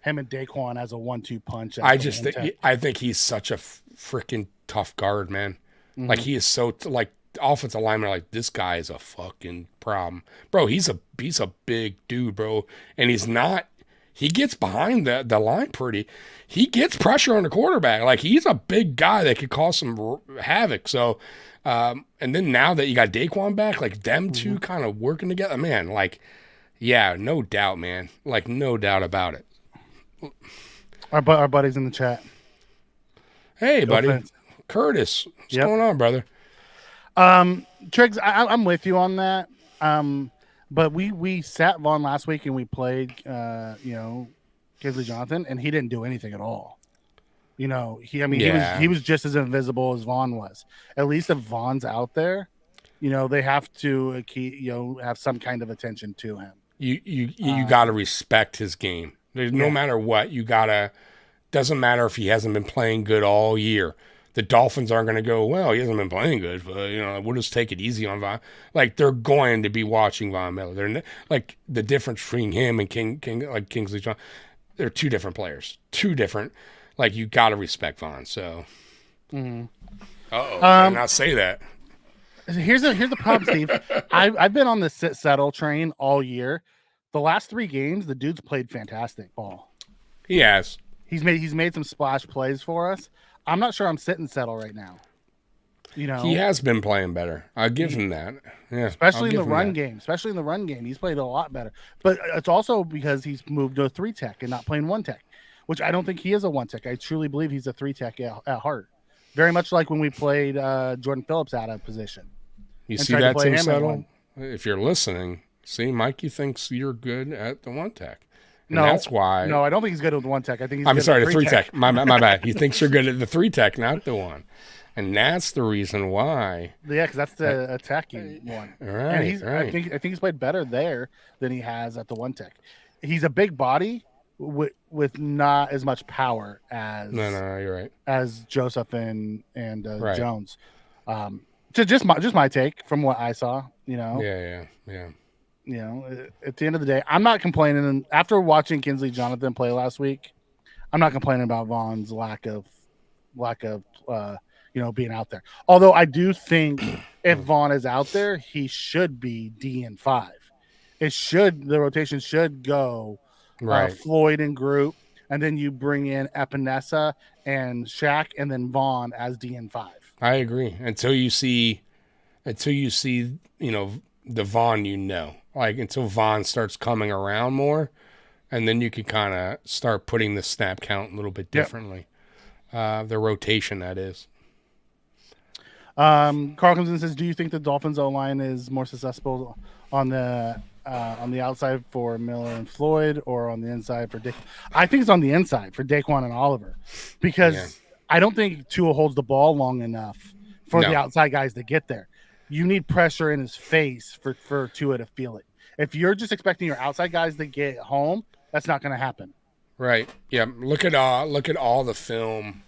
Daquan as a 1-2 punch. I think he's such a freaking tough guard, man. Mm-hmm. Like he is so offensive linemen are like, this guy is a fucking problem, bro. He's a big dude, bro, and he gets behind the line pretty. He gets pressure on the quarterback. Like he's a big guy that could cause some havoc. So, and then now that you got Daquan back, like them two kind of working together, man. Like, yeah, no doubt, man. Like no doubt about it. Our buddies in the chat. Hey, buddy, Curtis, what's going on, brother? Triggs, I'm with you on that. But we sat Vaughn last week and we played, Kingsley Jonathan, and he didn't do anything at all. He was just as invisible as Vaughn was. At least if Vaughn's out there, they have to have some kind of attention to him. You got to respect his game. No matter what, doesn't matter if he hasn't been playing good all year. The Dolphins aren't going to go, well, he hasn't been playing good, but, we'll just take it easy on Von. Like, they're going to be watching Von Miller. They're like, the difference between him and Kingsley John, they're two different players. Two different. Like, you got to respect Von, so. Mm-hmm. Uh-oh, not say that. Here's the problem, Steve. I've been on the settle train all year. The last 3 games, the dude's played fantastic ball. He has. He's made some splash plays for us. I'm not sure I'm sitting settle right now. He has been playing better. I'll give him that. Yeah, especially in the run game. He's played a lot better. But it's also because he's moved to a 3-tech and not playing 1-tech, which I don't think he is a 1-tech. I truly believe he's a 3-tech at heart. Very much like when we played Jordan Phillips out of position. You see that, Tim Settle? If you're listening, see, Mikey thinks you're good at the 1-tech. And that's why. No, I don't think he's good at the 1-tech. I think he's I'm good sorry, at the 3-tech. My bad. He thinks you're good at the 3-tech, not the 1. And that's the reason why. Yeah, because that's the attacking one. Right. And I think he's played better there than he has at the 1-tech. He's a big body, with not as much power as No, you're right. as Joseph and Right. Jones. Just my take from what I saw. Yeah. At the end of the day, I'm not complaining. And after watching Kinsley Jonathan play last week, I'm not complaining about Vaughn's lack of being out there. Although I do think if Vaughn is out there, he should be DN5. The rotation should go Right. Floyd and Group, and then you bring in Epinesa and Shaq, and then Vaughn as DN5. I agree. Until you see, the Vaughn, like until Vaughn starts coming around more, and then you can kind of start putting the snap count a little bit differently. The rotation, that is. Carl comes in and says, "Do you think the Dolphins O-line is more successful on the outside for Miller and Floyd, or on the inside for Dick?" I think it's on the inside for Daquan and Oliver, because I don't think Tua holds the ball long enough for the outside guys to get there. You need pressure in his face for Tua to feel it. If you're just expecting your outside guys to get home, that's not going to happen. Right. Yeah. Look at all the film,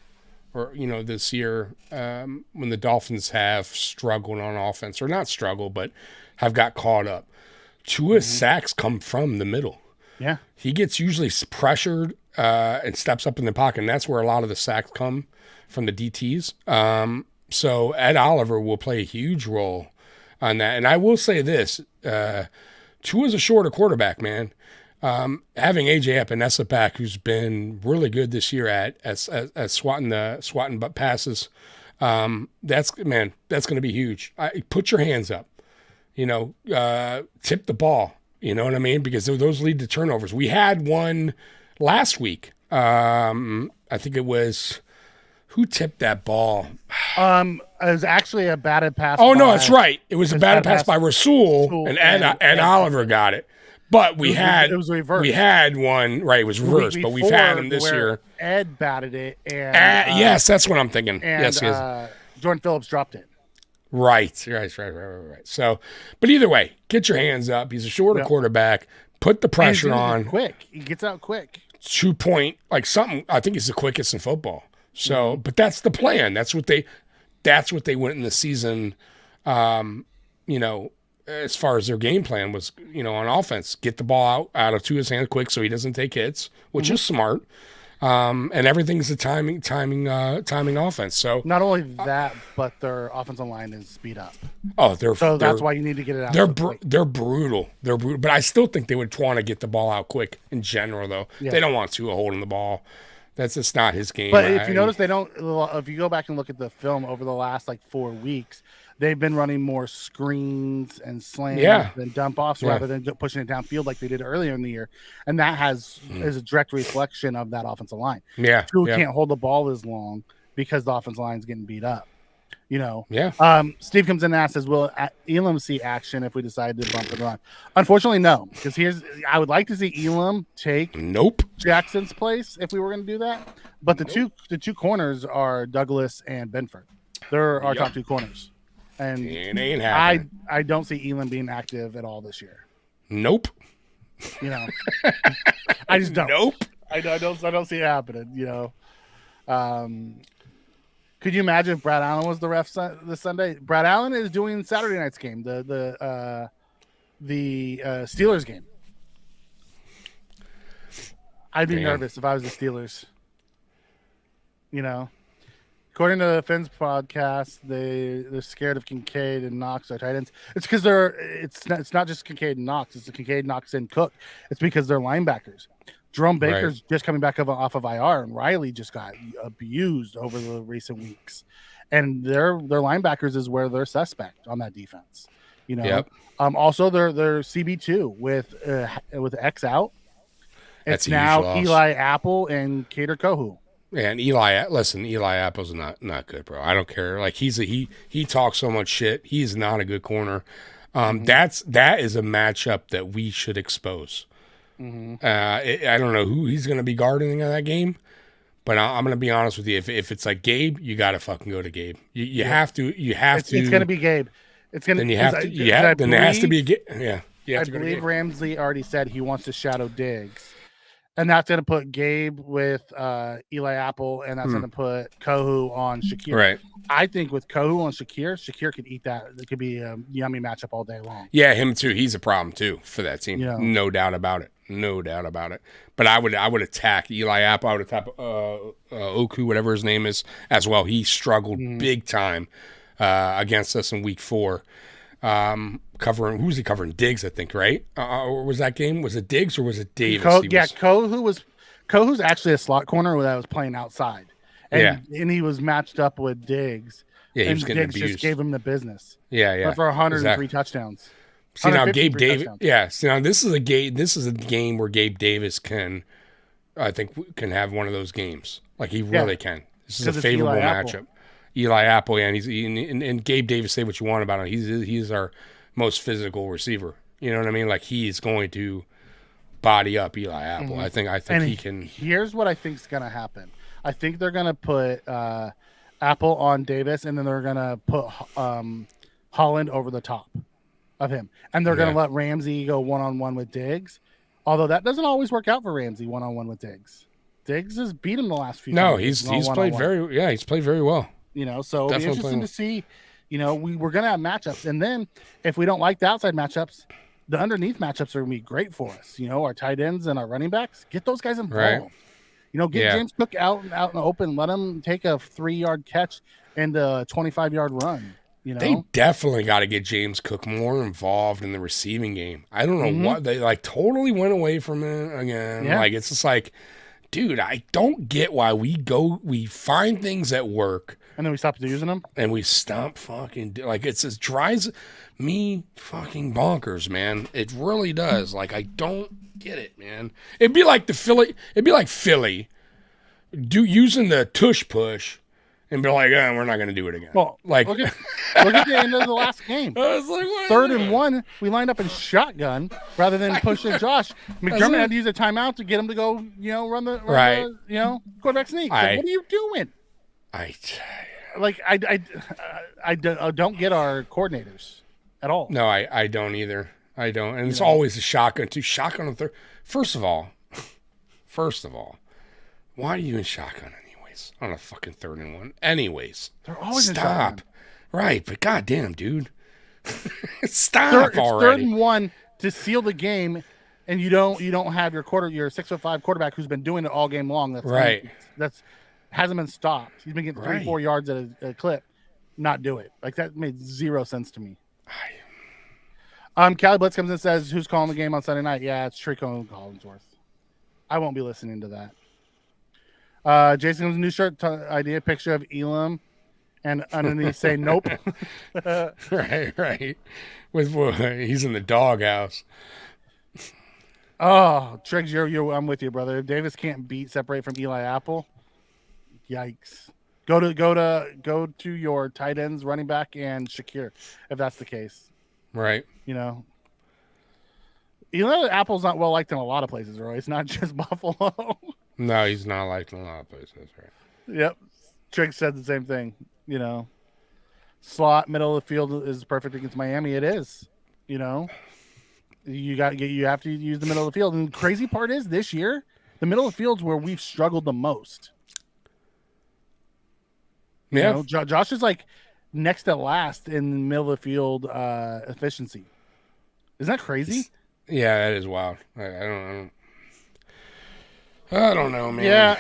or this year when the Dolphins have struggled on offense, or not struggle, but have got caught up. Tua's sacks come from the middle. Yeah. He gets usually pressured and steps up in the pocket, and that's where a lot of the sacks come from the DTs. So Ed Oliver will play a huge role on that. And I will say this, Tua's a shorter quarterback, man. Having AJ Epinesa back, who's been really good this year at swatting passes, that's going to be huge. Put your hands up, tip the ball, you know what I mean? Because those lead to turnovers. We had one last week. I think it was, who tipped that ball? It was actually a batted pass. Oh, no, that's right. It was a batted pass by Rasul, and Ed Oliver got it. But it was reversed. We had one, right? It was reversed, but we've had him this year. Ed batted it, and yes, that's what I'm thinking. And, yes. Jordan Phillips dropped it. Right. So, but either way, get your hands up. He's a shorter quarterback. Put the pressure on. Quick. He gets out quick. 2 point, like something. I think he's the quickest in football. So, but that's the plan. That's what they went in the season. As far as their game plan was, on offense, get the ball out of Tua's hand quick so he doesn't take hits, which is smart. And everything's a timing offense. So not only that, but their offensive line is speed up. Oh, that's why you need to get it out. They're brutal. But I still think they would want to get the ball out quick in general, though. Yeah. They don't want Tua holding the ball. That's just not his game. But if you notice, they don't. If you go back and look at the film over the last 4 weeks, they've been running more screens and slants and dump offs rather than pushing it downfield like they did earlier in the year, and that is a direct reflection of that offensive line. Yeah, Tua can't hold the ball as long because the offensive line is getting beat up. Yeah. Steve comes in and asks, will Elam see action if we decide to bump and run? Unfortunately, no. Because I would like to see Elam take Jackson's place if we were going to do that. But the two corners are Douglas and Benford. They're our top two corners. And it ain't happening. I don't see Elam being active at all this year. Nope. I just don't. Nope. I don't see it happening. Could you imagine if Brad Allen was the ref this Sunday? Brad Allen is doing Saturday night's game, the Steelers game. I'd be nervous if I was the Steelers. According to the Fins podcast, they're scared of Kincaid and Knox, our tight ends. It's because it's not just Kincaid and Knox. It's the Kincaid, Knox, and Cook. It's because they're linebackers. Jerome Baker's just coming back off of IR, and Riley just got abused over the recent weeks. And their linebackers is where they're suspect on that defense. Yep. Also, they're CB2 with X out. It's now Eli Apple and Cater Kohu. And Eli Apple's not good, bro. I don't care. Like he talks so much shit. He's not a good corner. That is a matchup that we should expose. I don't know who he's going to be guarding in that game, but I'm going to be honest with you. If it's like Gabe, you got to fucking go to Gabe. You have to. It's going to be Gabe. It's going to. Then you have to. Yeah. Then it has to be. Yeah. I believe Ramsey already said he wants to shadow Diggs, And that's going to put Gabe with Eli Apple, and that's going to put Kohu on Shakir. Right. I think with Kohu on Shakir could eat that. It could be a yummy matchup all day long. Yeah, him too. He's a problem too for that team. Yeah. No doubt about it. No doubt about it. But I would attack Eli Apple. I would attack Oku, whatever his name is, as well. He struggled big time against us in week 4. Covering who's he covering? Diggs, I think, right? Or was that game? Was it Diggs or was it Davis? Kohu's actually a slot corner that was playing outside. And he was matched up with Diggs. Yeah, he and was getting Diggs abused. just gave him the business. Yeah. But for 103 touchdowns. See now, Gabe Davis. Yeah, see now, this is a game where Gabe Davis can have one of those games. Like he really can. This is a favorable matchup. Eli Apple, and and Gabe Davis. Say what you want about him. He's our most physical receiver. You know what I mean? Like he's going to body up Eli Apple. I think he can. Here's what I think is going to happen. I think they're going to put Apple on Davis, and then they're going to put Holland over the top of him, and they're going to let Ramsey go one-on-one with Diggs. Although that doesn't always work out for Ramsey one-on-one with Diggs. Diggs has beat him the last few times. No, he's played he's played very well. So it'll be interesting to see. We're going to have matchups, and then if we don't like the outside matchups, the underneath matchups are going to be great for us. Our tight ends and our running backs, get those guys involved. Right. Get James Cook out in the open, let him take a 3-yard catch and a 25-yard run. They definitely got to get James Cook more involved in the receiving game. I don't know what they totally went away from it again. Yeah. It's just dude, I don't get why we find things that work. And then we stop using them? And we stop fucking... it just drives me fucking bonkers, man. It really does. I don't get it, man. It'd be like Philly using the tush push and be like, we're not going to do it again. Well, look at the end of the last game. I was like, what? 3rd and 1, we lined up in shotgun rather than pushing Josh. McDermott had to use a timeout to get him to go, run the quarterback sneak. What are you doing? I don't get our coordinators at all. No, I don't either. I don't. And it's always a shotgun too. Shotgun on 3rd. First of all, why are you in shotgun anyways? On a fucking 3rd and 1. Anyways. They're always stop. In shotgun. Right, but goddamn, dude. Stop already. It's 3rd and 1 to seal the game, and you don't have your 6'5" quarterback who's been doing it all game long. That's right. That's hasn't been stopped. He's been getting 3-4 yards at a clip. Not do it. That made 0 sense to me. Callie Blitz comes in and says, who's calling the game on Sunday night? Yeah, it's Trico Collinsworth. I won't be listening to that. Jason comes with a new shirt idea, picture of Elam, and underneath say nope. Right. He's in the doghouse. Oh, Triggs, I'm with you, brother. If Davis can't separate from Eli Apple, yikes. Go to your tight ends, running back, and Shakir, if that's the case. Right. Eli Apple's not well liked in a lot of places, Roy. It's not just Buffalo. No, he's not liked in a lot of places, right? Yep. Triggs said the same thing. Slot, middle of the field is perfect against Miami. It is. You have to use the middle of the field. And the crazy part is this year, the middle of the field's where we've struggled the most. Yeah. Josh is next to last in the middle of the field efficiency. Isn't that crazy? Yeah, that is wild. I don't know, man. Yeah,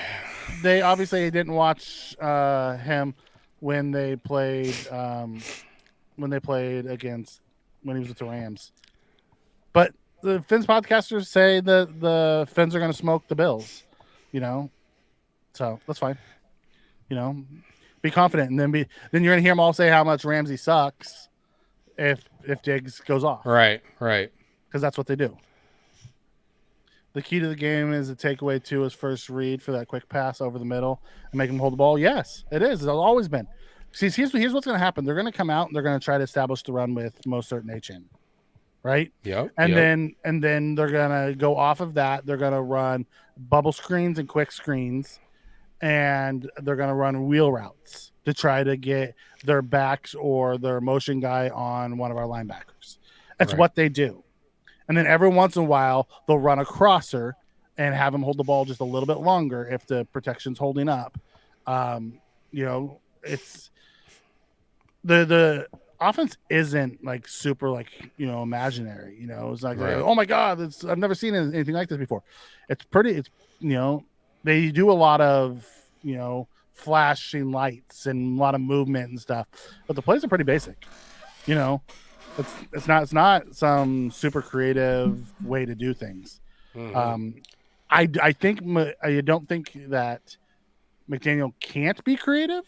they obviously didn't watch him when they played when he was with the Rams. But the Fins podcasters say that the Fins are going to smoke the Bills. So that's fine. Be confident, and then you're gonna hear them all say how much Ramsey sucks if Diggs goes off. Right. Because that's what they do. The key to the game is to take away Tua's first read for that quick pass over the middle and make him hold the ball. Yes, it is. It's always been. See, here's what's going to happen. They're going to come out and they're going to try to establish the run with most certain HN, right? Yep. And then they're going to go off of that. They're going to run bubble screens and quick screens, and they're going to run wheel routes to try to get their backs or their motion guy on one of our linebackers. That's what they do. And then every once in a while, they'll run a crosser and have him hold the ball just a little bit longer if the protection's holding up. It's the offense isn't like super like imaginary. It's like, Right. oh my god, I've never seen anything like this before. It's they do a lot of flashing lights and a lot of movement and stuff, but the plays are pretty basic. It's not some super creative way to do things. Mm-hmm. I don't think that McDaniel can't be creative.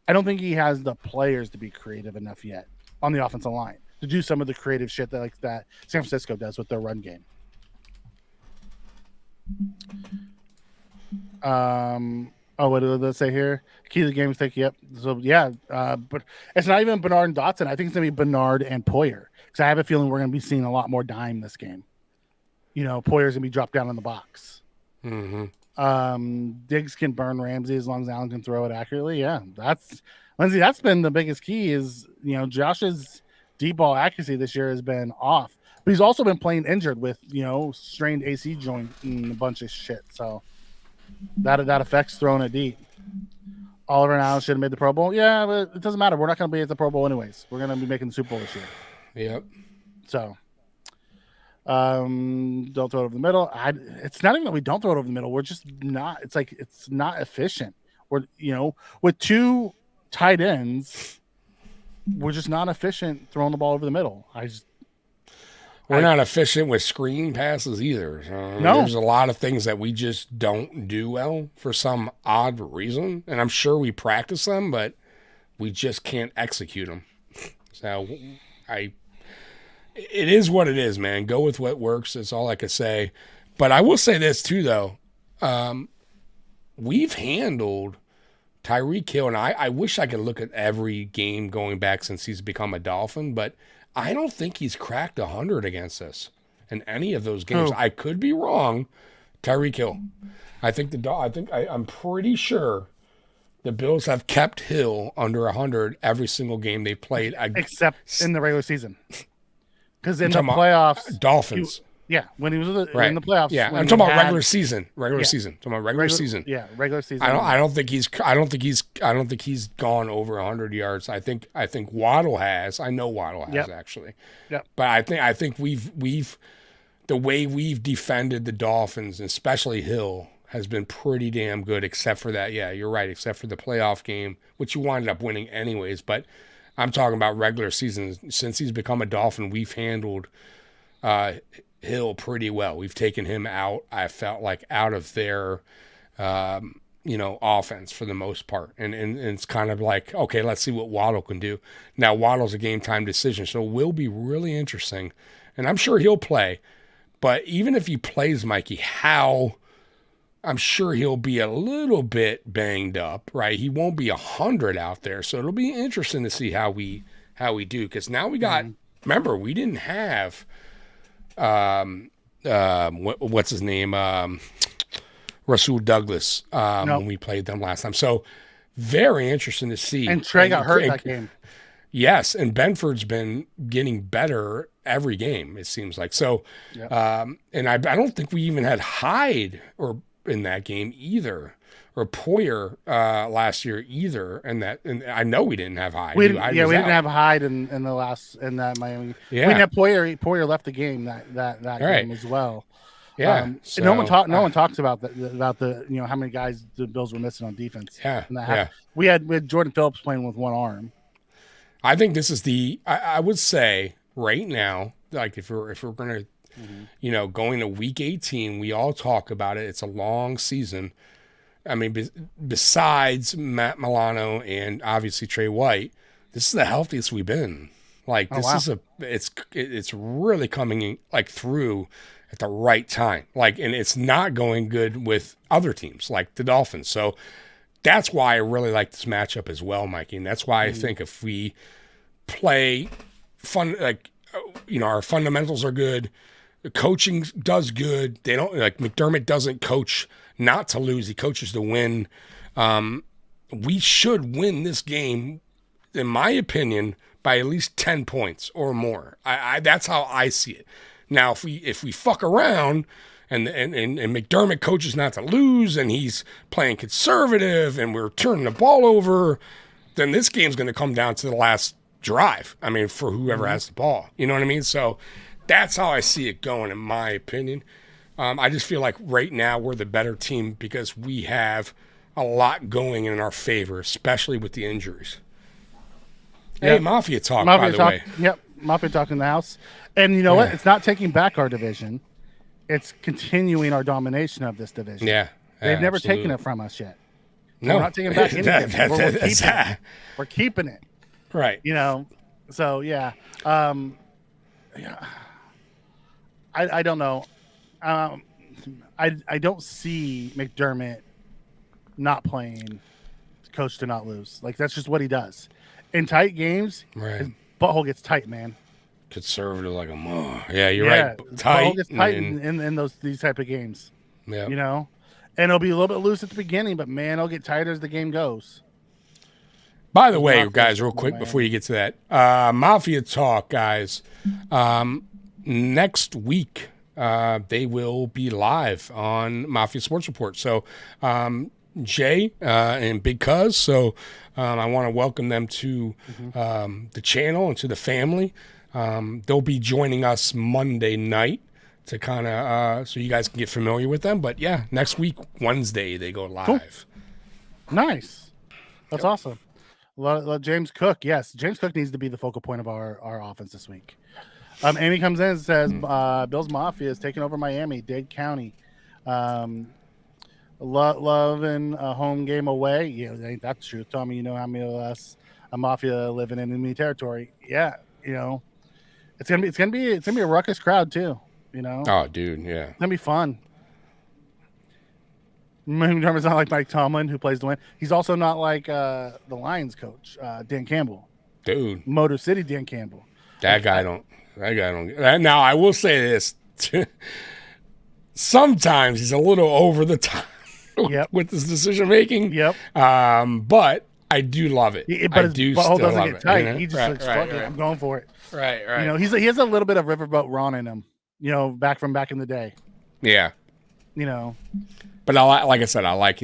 I don't think he has the players to be creative enough yet on the offensive line to do some of the creative shit that San Francisco does with their run game. What did it say here? Key to the game mistake. Yep. So yeah, but it's not even Bernard and Dotson. I think it's gonna be Bernard and Poyer because I have a feeling we're gonna be seeing a lot more dime this game. Poyer's gonna be dropped down in the box. Mm-hmm. Diggs can burn Ramsey as long as Allen can throw it accurately. Yeah, that's been the biggest key. Is Josh's deep ball accuracy this year has been off, but he's also been playing injured with strained AC joint and a bunch of shit. So that affects throwing it deep. Oliver and Allen should have made the Pro Bowl. Yeah, but it doesn't matter. We're not going to be at the Pro Bowl anyways. We're going to be making the Super Bowl this year. Yep. So, don't throw it over the middle. It's not even that we don't throw it over the middle. We're just not. It's like it's not efficient. We're with two tight ends, we're just not efficient throwing the ball over the middle. We're not efficient with screen passes either. No. There's a lot of things that we just don't do well for some odd reason. And I'm sure we practice them, but we just can't execute them. So it is what it is, man. Go with what works. That's all I could say. But I will say this too, though. We've handled Tyreek Hill, and I wish I could look at every game going back since he's become a Dolphin, but I don't think he's cracked 100 against us in any of those games. Oh. I could be wrong. Tyreek Hill. I'm pretty sure the Bills have kept Hill under 100 every single game they played. Except in the regular season. Because in the playoffs, Dolphins. When he was in the playoffs. Yeah, I'm talking about regular season. Season. Talking about regular season. Yeah, regular season. I don't think he's gone over 100 yards. I think Waddle has. I know Waddle has actually. Yeah. But I think we've the way we've defended the Dolphins, especially Hill, has been pretty damn good. Except for that, yeah, you're right. Except for the playoff game, which you winded up winning anyways. But I'm talking about regular season. Since he's become a Dolphin, we've handled Hill pretty well. We've taken him out, I felt like, out of their offense for the most part. And it's kind of like, okay, let's see what Waddle can do. Now Waddle's a game time decision, so it will be really interesting. And I'm sure he'll play. But even if he plays, Mikey, I'm sure he'll be a little bit banged up, right? He won't be 100 out there. So it'll be interesting to see how we do. Because now we got, remember, we didn't have what's his name? Rasul Douglas when we played them last time. So very interesting to see. And Trey got hurt that game. Yes, and Benford's been getting better every game, it seems like. So, and I don't think we even had Hyde in that game either, or Poyer last year either. And I know we didn't have Hyde. We didn't have Hyde in that Miami. Yeah. We didn't have Poyer. Poyer left the game that game as well. Yeah. No one talks about the how many guys the Bills were missing on defense. Yeah. We had Jordan Phillips playing with one arm. I think this is I would say right now, like if we're gonna going to week 18, we all talk about it. It's a long season. I mean, besides Matt Milano and obviously Trey White, this is the healthiest we've been. Like it's really coming like through at the right time. Like, and it's not going good with other teams like the Dolphins. So that's why I really like this matchup as well, Mikey. And that's why I think if we play fun, like, our fundamentals are good. The coaching does good. They don't McDermott doesn't coach not to lose. He coaches to win. We should win this game, in my opinion, by at least 10 points or more. That's how I see it. Now, if we fuck around and McDermott coaches not to lose, and he's playing conservative, and we're turning the ball over, then this game's going to come down to the last drive. I mean, for whoever has the ball. You know what I mean? So that's how I see it going, in my opinion. I just feel like right now we're the better team because we have a lot going in our favor, especially with the injuries. Hey, Yep. Mafia talk, Mafia by the talk. way. Yep, Mafia talk in the house. And you know what? It's not taking back our division. It's continuing our domination of this division. Yeah. They've never absolutely. taken it from us yet. So No. we're not taking back anything. We're keeping it. We're keeping it. Right. You know, so yeah. Yeah. I don't know. I don't see McDermott not playing coach to not lose. Like, that's just what he does. In tight games, Right. his butthole gets tight, man. Conservative like a mother. Yeah, you're right. His Tight. butthole gets tight and- in these type of games. yeah. You know? And it'll be a little bit loose at the beginning, but man, it'll get tighter as the game goes. By the way, Mafia guys, real talk, quick man. before you get to that, Mafia talk, guys. Next week, they will be live on Mafia Sports Report. So, Jay and Big Cuz. So, I want to welcome them to the channel and to the family. They'll be joining us Monday night to kind of so you guys can get familiar with them. But yeah, next week, Wednesday, they go live. Nice. That's awesome. James Cook. Yes, James Cook needs to be the focal point of our offense this week. Amy comes in and says, Bills Mafia is taking over Miami, Dade County. Loving a home game away. Yeah, that's true. Tommy, you know how many of us a Mafia living in enemy territory. Yeah, you know. It's gonna be a ruckus crowd too, you know. Oh, dude, yeah. It's gonna be fun. McDermott's not like Mike Tomlin, who plays to win. He's also not like the Lions coach, Dan Campbell. Dude. Motor City Dan Campbell. That guy don't. Now, I will say this. Sometimes he's a little over the top with his decision making. Yep. But I do love it. But I his do butthole still doesn't love get it. tight. You know? He just looks, fuck it, I'm going for it. Right. You know, he has a little bit of Riverboat Ron in him. You know, back in the day. Yeah. You know. But like I said, I like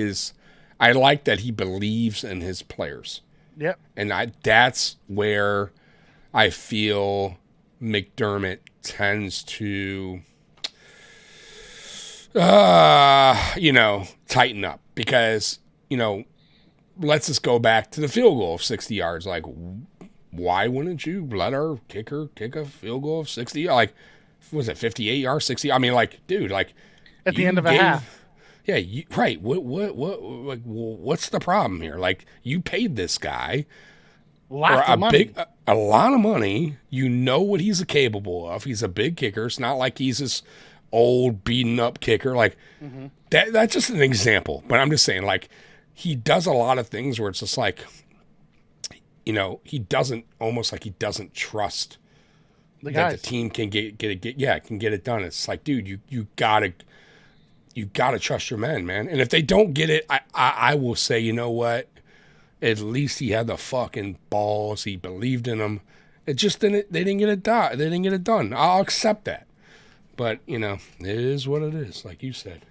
that he believes in his players. Yep. And that's where I feel McDermott tends to, tighten up because, let's just go back to the field goal of 60 yards. Like, why wouldn't you let our kicker kick a field goal of 60? Like, was it 58 yards, 60? I mean, like, dude, like at the end of a half. Yeah, right. What's the problem here? Like, you paid this guy Lots of money. A lot of money. You know what he's capable of. He's a big kicker. It's not like he's this old, beaten up kicker. Like, that's just an example. But I'm just saying, like, he does a lot of things where it's just like, he doesn't trust that the team can get it done. It's like, dude, you gotta trust your men, man. And if they don't get it, I will say, you know what? At least he had the fucking balls. He believed in them. It just didn't. They didn't get it done. They didn't get it done. I'll accept that. But it is what it is, like you said.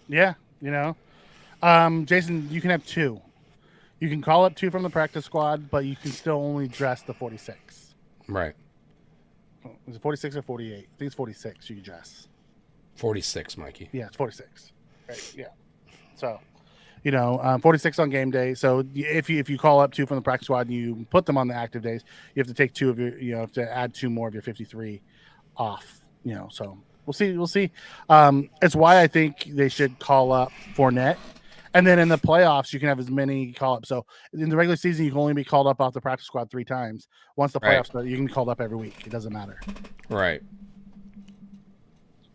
Yeah, Jason, you can have two. You can call up two from the practice squad, but you can still only dress the 46. Right. Is it 46 or 48? I think it's 46 you can dress. 46, Mikey. Yeah, it's 46. Right. Yeah. So, 46 on game day. So if you call up two from the practice squad and you put them on the active days, you have to take two of your, have to add two more of your 53 off. So we'll see. It's why I think they should call up Fournette. And then in the playoffs, you can have as many call-ups. So in the regular season, you can only be called up off the practice squad 3 times. Once the playoffs start, you can be called up every week. It doesn't matter. Right.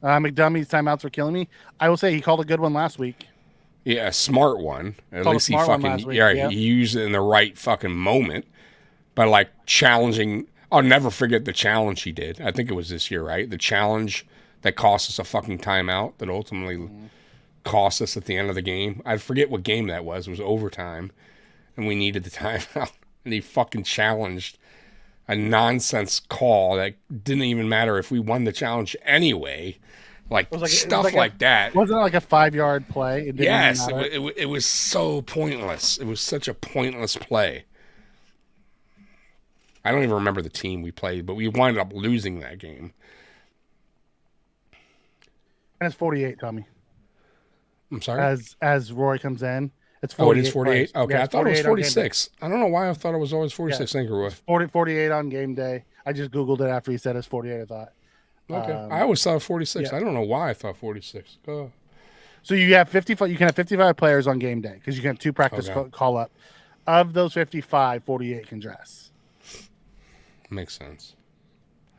McDummie's timeouts were killing me. I will say he called a good one last week. Yeah, a smart one. At least he fucking he used it in the right fucking moment. But like challenging, I'll never forget the challenge he did. I think it was this year, right? The challenge that cost us a fucking timeout that ultimately cost us at the end of the game. I forget what game that was. It was overtime, and we needed the timeout. And he fucking challenged a nonsense call that didn't even matter if we won the challenge anyway. Like stuff like that. Wasn't it like a 5-yard play? It didn't Yes, matter. it was so pointless. It was such a pointless play. I don't even remember the team we played, but we wound up losing that game. And it's 48, Tommy. I'm sorry? As Roy comes in, it's 48. Oh, it is 48? Okay, Yeah, I thought it was 48 on game 46. I don't know why I thought it was always 46. Thank you, Roy. 48 on game day. I just Googled it after he said it's 48, I thought. Okay. I always thought 46. Yeah. I don't know why I thought 46. Oh. So you have 55. You can have 55 players on game day because you can have 2 practice call up. Of those 55, 48 can dress. Makes sense.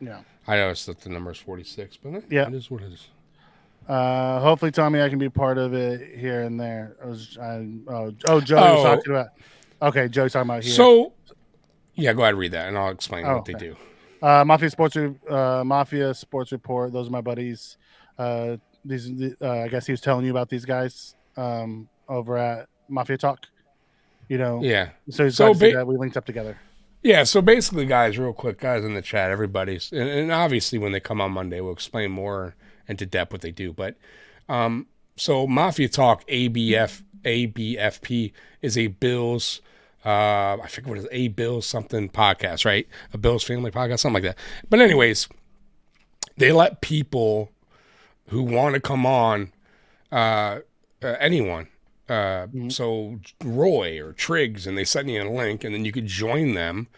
Yeah. I always thought the number is 46, but it is what it is. Hopefully, Tommy, I can be part of it here and there. Joey was talking about. Okay, Joey's talking about here. So, yeah, go ahead and read that, and I'll explain what they do. Mafia Sports Report. Those are my buddies. I guess he was telling you about these guys over at Mafia Talk. Yeah. So he's glad to see that we linked up together. Yeah, so basically, guys, real quick, guys in the chat, everybody's, and obviously when they come on Monday, we'll explain more into depth what they do. But so Mafia Talk ABFP is a Bills, I forget what it is, a Bills something podcast, right? A Bills family podcast, something like that. But anyways, they let people who want to come on, anyone. So Roy or Triggs, and they send you a link, and then you could join them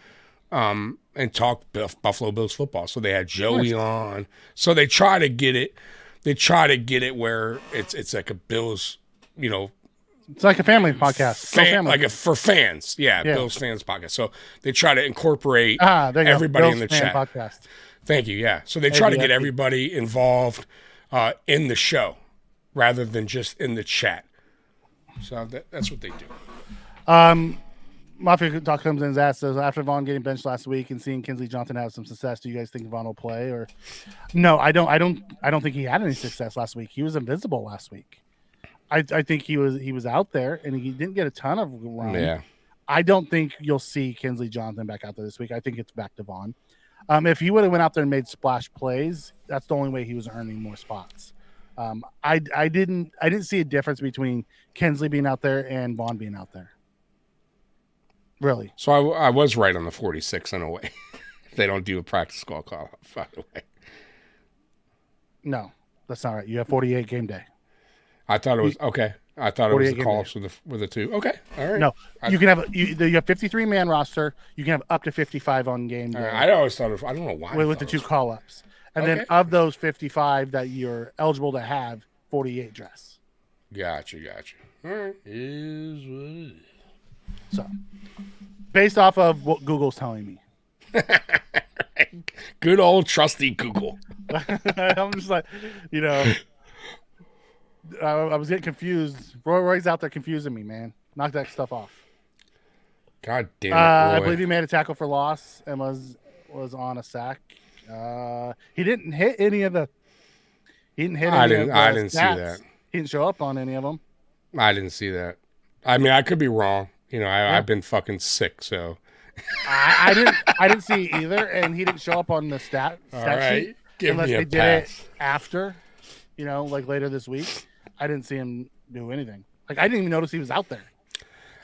and talk Buffalo Bills football. So they had Joey on. So they try to get it. They try to get it where it's like a Bills, It's like a family podcast. For fans. Yeah, Bills fans podcast. So they try to incorporate everybody in the chat. Podcast. Thank you. Yeah. So they try to get everybody involved in the show rather than just in the chat. So that's what they do. Mafia Talk comes in and asks, after Vaughn getting benched last week and seeing Kinsley Johnson have some success, do you guys think Vaughn will play? Or no, I don't think he had any success last week. He was invisible last week. I think he was out there and he didn't get a ton of run. Yeah. I don't think you'll see Kinsley Johnson back out there this week. I think it's back to Vaughn. If he would have went out there and made splash plays, that's the only way he was earning more spots. I didn't see a difference between Kinsley being out there and Vaughn being out there. Really. So I was right on the 46 in a way. They don't do a practice squad call, by the way. No, that's not right. You have 48 game day. I thought it was okay. I thought it was the call-ups with the 2. Okay, all right. No, you can have you have 53-man roster. You can have up to 55 on game day. I always thought I don't know why. With the 2 call-ups. And then of those 55 that you're eligible to have, 48 dress. Gotcha. All right. Is what it is. So, based off of what Google's telling me. Good old trusty Google. I'm just like, I was getting confused. Roy's out there confusing me, man. Knock that stuff off. God damn it, Roy. I believe he made a tackle for loss and was on a sack. He didn't hit any of the. I didn't see that. He didn't show up on any of them. I didn't see that. I mean, I could be wrong. I've been fucking sick, so. I didn't see it either, and he didn't show up on the stat sheet unless they did it after, like later this week. I didn't see him do anything. Like I didn't even notice he was out there.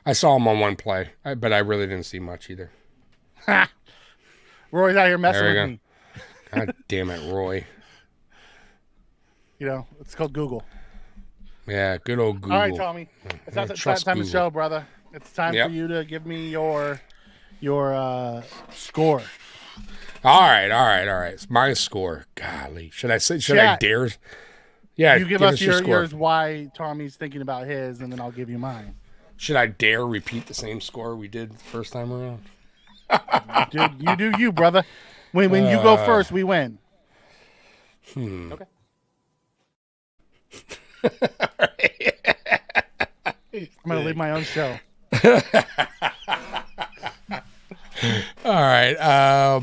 I saw him on one play, but I really didn't see much either. Roy's out here messing with me. God damn it, Roy. It's called Google. Yeah, good old Google. All right, Tommy. It's not time to show, brother. It's time for you to give me your score. All right. It's my score. Golly. Should I dare? Yeah, you give us yours yours, Tommy's thinking about his, and then I'll give you mine. Should I dare repeat the same score we did the first time around? Dude, you do you, brother. When you go first, we win. Okay. I'm going to leave my own show. All right.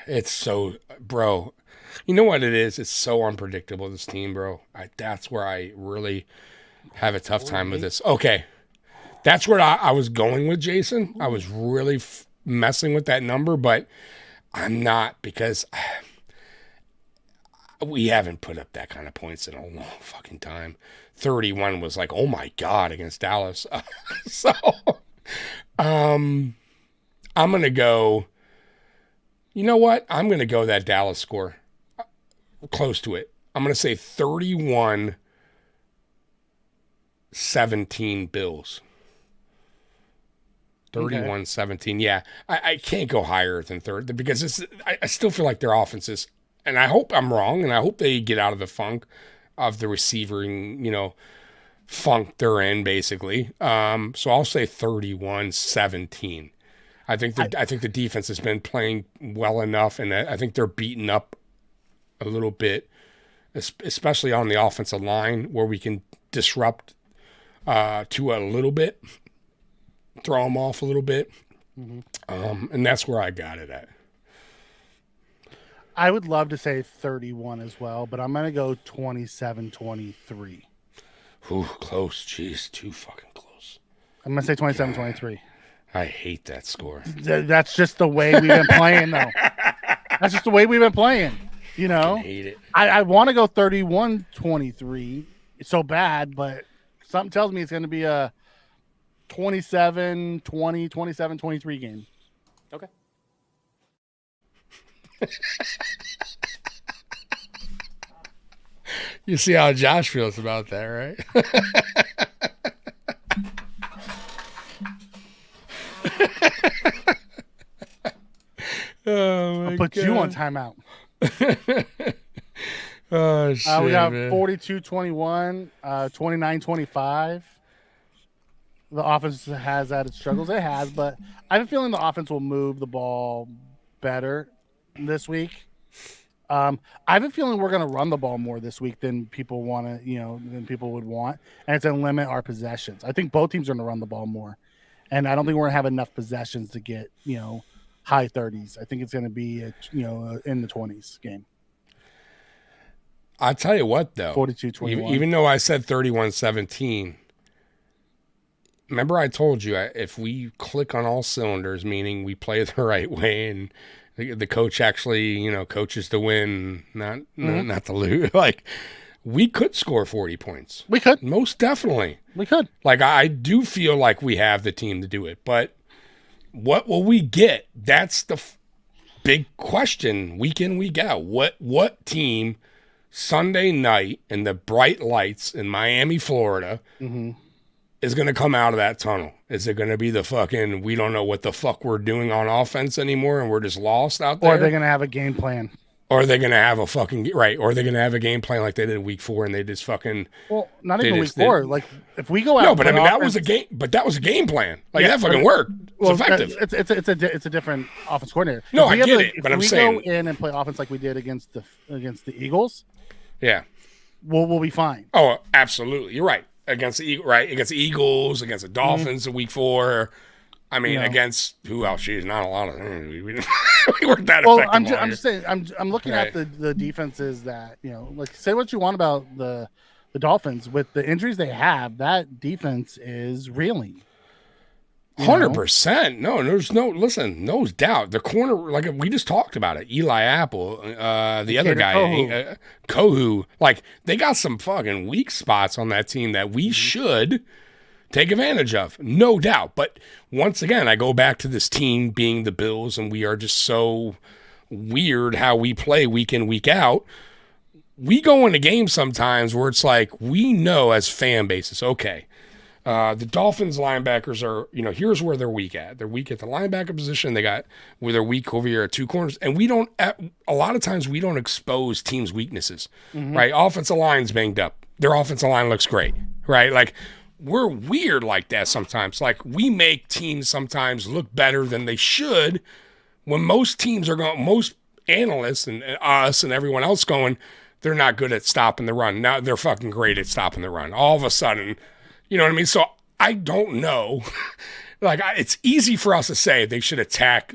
It's so, bro. You know what it is? It's so unpredictable, this team, bro. That's where I really have a tough time with this. Okay. That's where I was going with Jason. I was really messing with that number, but I'm not, because we haven't put up that kind of points in a long fucking time. 31 was like, oh my God, against Dallas. So I'm going to go, you know what? I'm going to go that Dallas score. Close to it. I'm going to say 31-17 Bills. 31-17. Yeah. I can't go higher than 30 because I still feel like their offense is, and I hope I'm wrong, and I hope they get out of the funk of the receiving, funk they're in, basically. So I'll say 31-17. I think the defense has been playing well enough, and I think they're beaten up a little bit, especially on the offensive line, where we can disrupt to a little bit, throw them off a little bit. And that's where I got it at. I would love to say 31 as well, but I'm going to go 27-23. Ooh, close. Jeez, too fucking close. I'm going to say 27-23. I hate that score. That's just the way we've been playing, though. That's just the way we've been playing, I hate it. I want to go 31-23. It's so bad, but something tells me it's going to be a 27-20, 27-23 game. Okay. You see how Josh feels about that, right? I'll put you on timeout. Oh, shit, we got man. 42-21, 29-25. The offense has had its struggles. It has, but I have a feeling the offense will move the ball better this week. I have a feeling we're going to run the ball more this week than people want to, than people would want, and it's going to limit our possessions. I think both teams are going to run the ball more, and I don't think we're going to have enough possessions to get, high 30s. I think it's going to be, in the 20s game. I'll tell you what, though. 42-21. Even though I said 31-17, remember I told you if we click on all cylinders, meaning we play the right way and the coach actually, coaches to win, not to lose. Like, we could score 40 points. We could. Most definitely. We could. Like, I do feel like we have the team to do it. But what will we get? That's the big question week in, week out. What team Sunday night in the bright lights in Miami, Florida, is going to come out of that tunnel? Is it going to be the fucking, we don't know what the fuck we're doing on offense anymore and we're just lost out there? Or are they going to have a game plan? Or are they going to have a fucking, right, or are they going to have a game plan like they did in week 4 and they just fucking... Well, not even week 4. Like, if we go out... No, but I mean, that was a game, but that was a game plan. Like, that fucking worked. It's effective. It's a different offense coordinator. No, I get it, but I'm saying... If we go in and play offense like we did against the Eagles... Yeah. We'll be fine. Oh, absolutely. You're right. Against the Eagles, against the Dolphins in week 4. I mean, against who else? She's not a lot of we weren't that effective. Well, I'm just saying. I'm looking at the defenses that like, say what you want about the Dolphins with the injuries they have. That defense is reeling. 100%. No, there's no doubt. The corner, like we just talked about it, Eli Apple, the other guy, Kohu, like they got some fucking weak spots on that team that we should take advantage of, no doubt. But once again, I go back to this team being the Bills, and we are just so weird how we play week in, week out. We go into games sometimes where it's like we know as fan bases, okay, the Dolphins linebackers are, here's where they're weak at. They're weak at the linebacker position. They're weak over here at 2 corners. And a lot of times we don't expose teams' weaknesses, right? Offensive line's banged up. Their offensive line looks great, right? Like, we're weird like that sometimes. Like, we make teams sometimes look better than they should when most analysts and us and everyone else going, they're not good at stopping the run. Now they're fucking great at stopping the run. All of a sudden, you know what I mean? So I don't know. Like, it's easy for us to say they should attack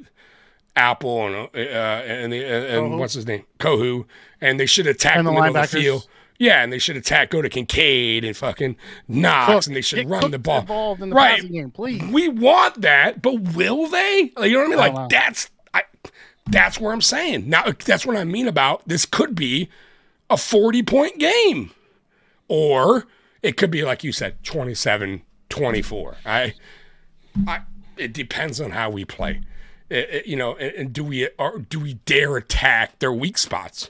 Apple and what's his name? Kohu. And they should attack the middle of the field. Yeah, and they should attack, go to Kincaid and fucking Knox, and they should run the ball. Involved in the Right. passing game, please. We want that, but will they? Like, you know what I mean? I don't Like, know. that's where I'm saying. Now, that's what I mean about this could be a 40-point game. Or it could be, like you said, 27-24. It depends on how we play. And do we dare attack their weak spots?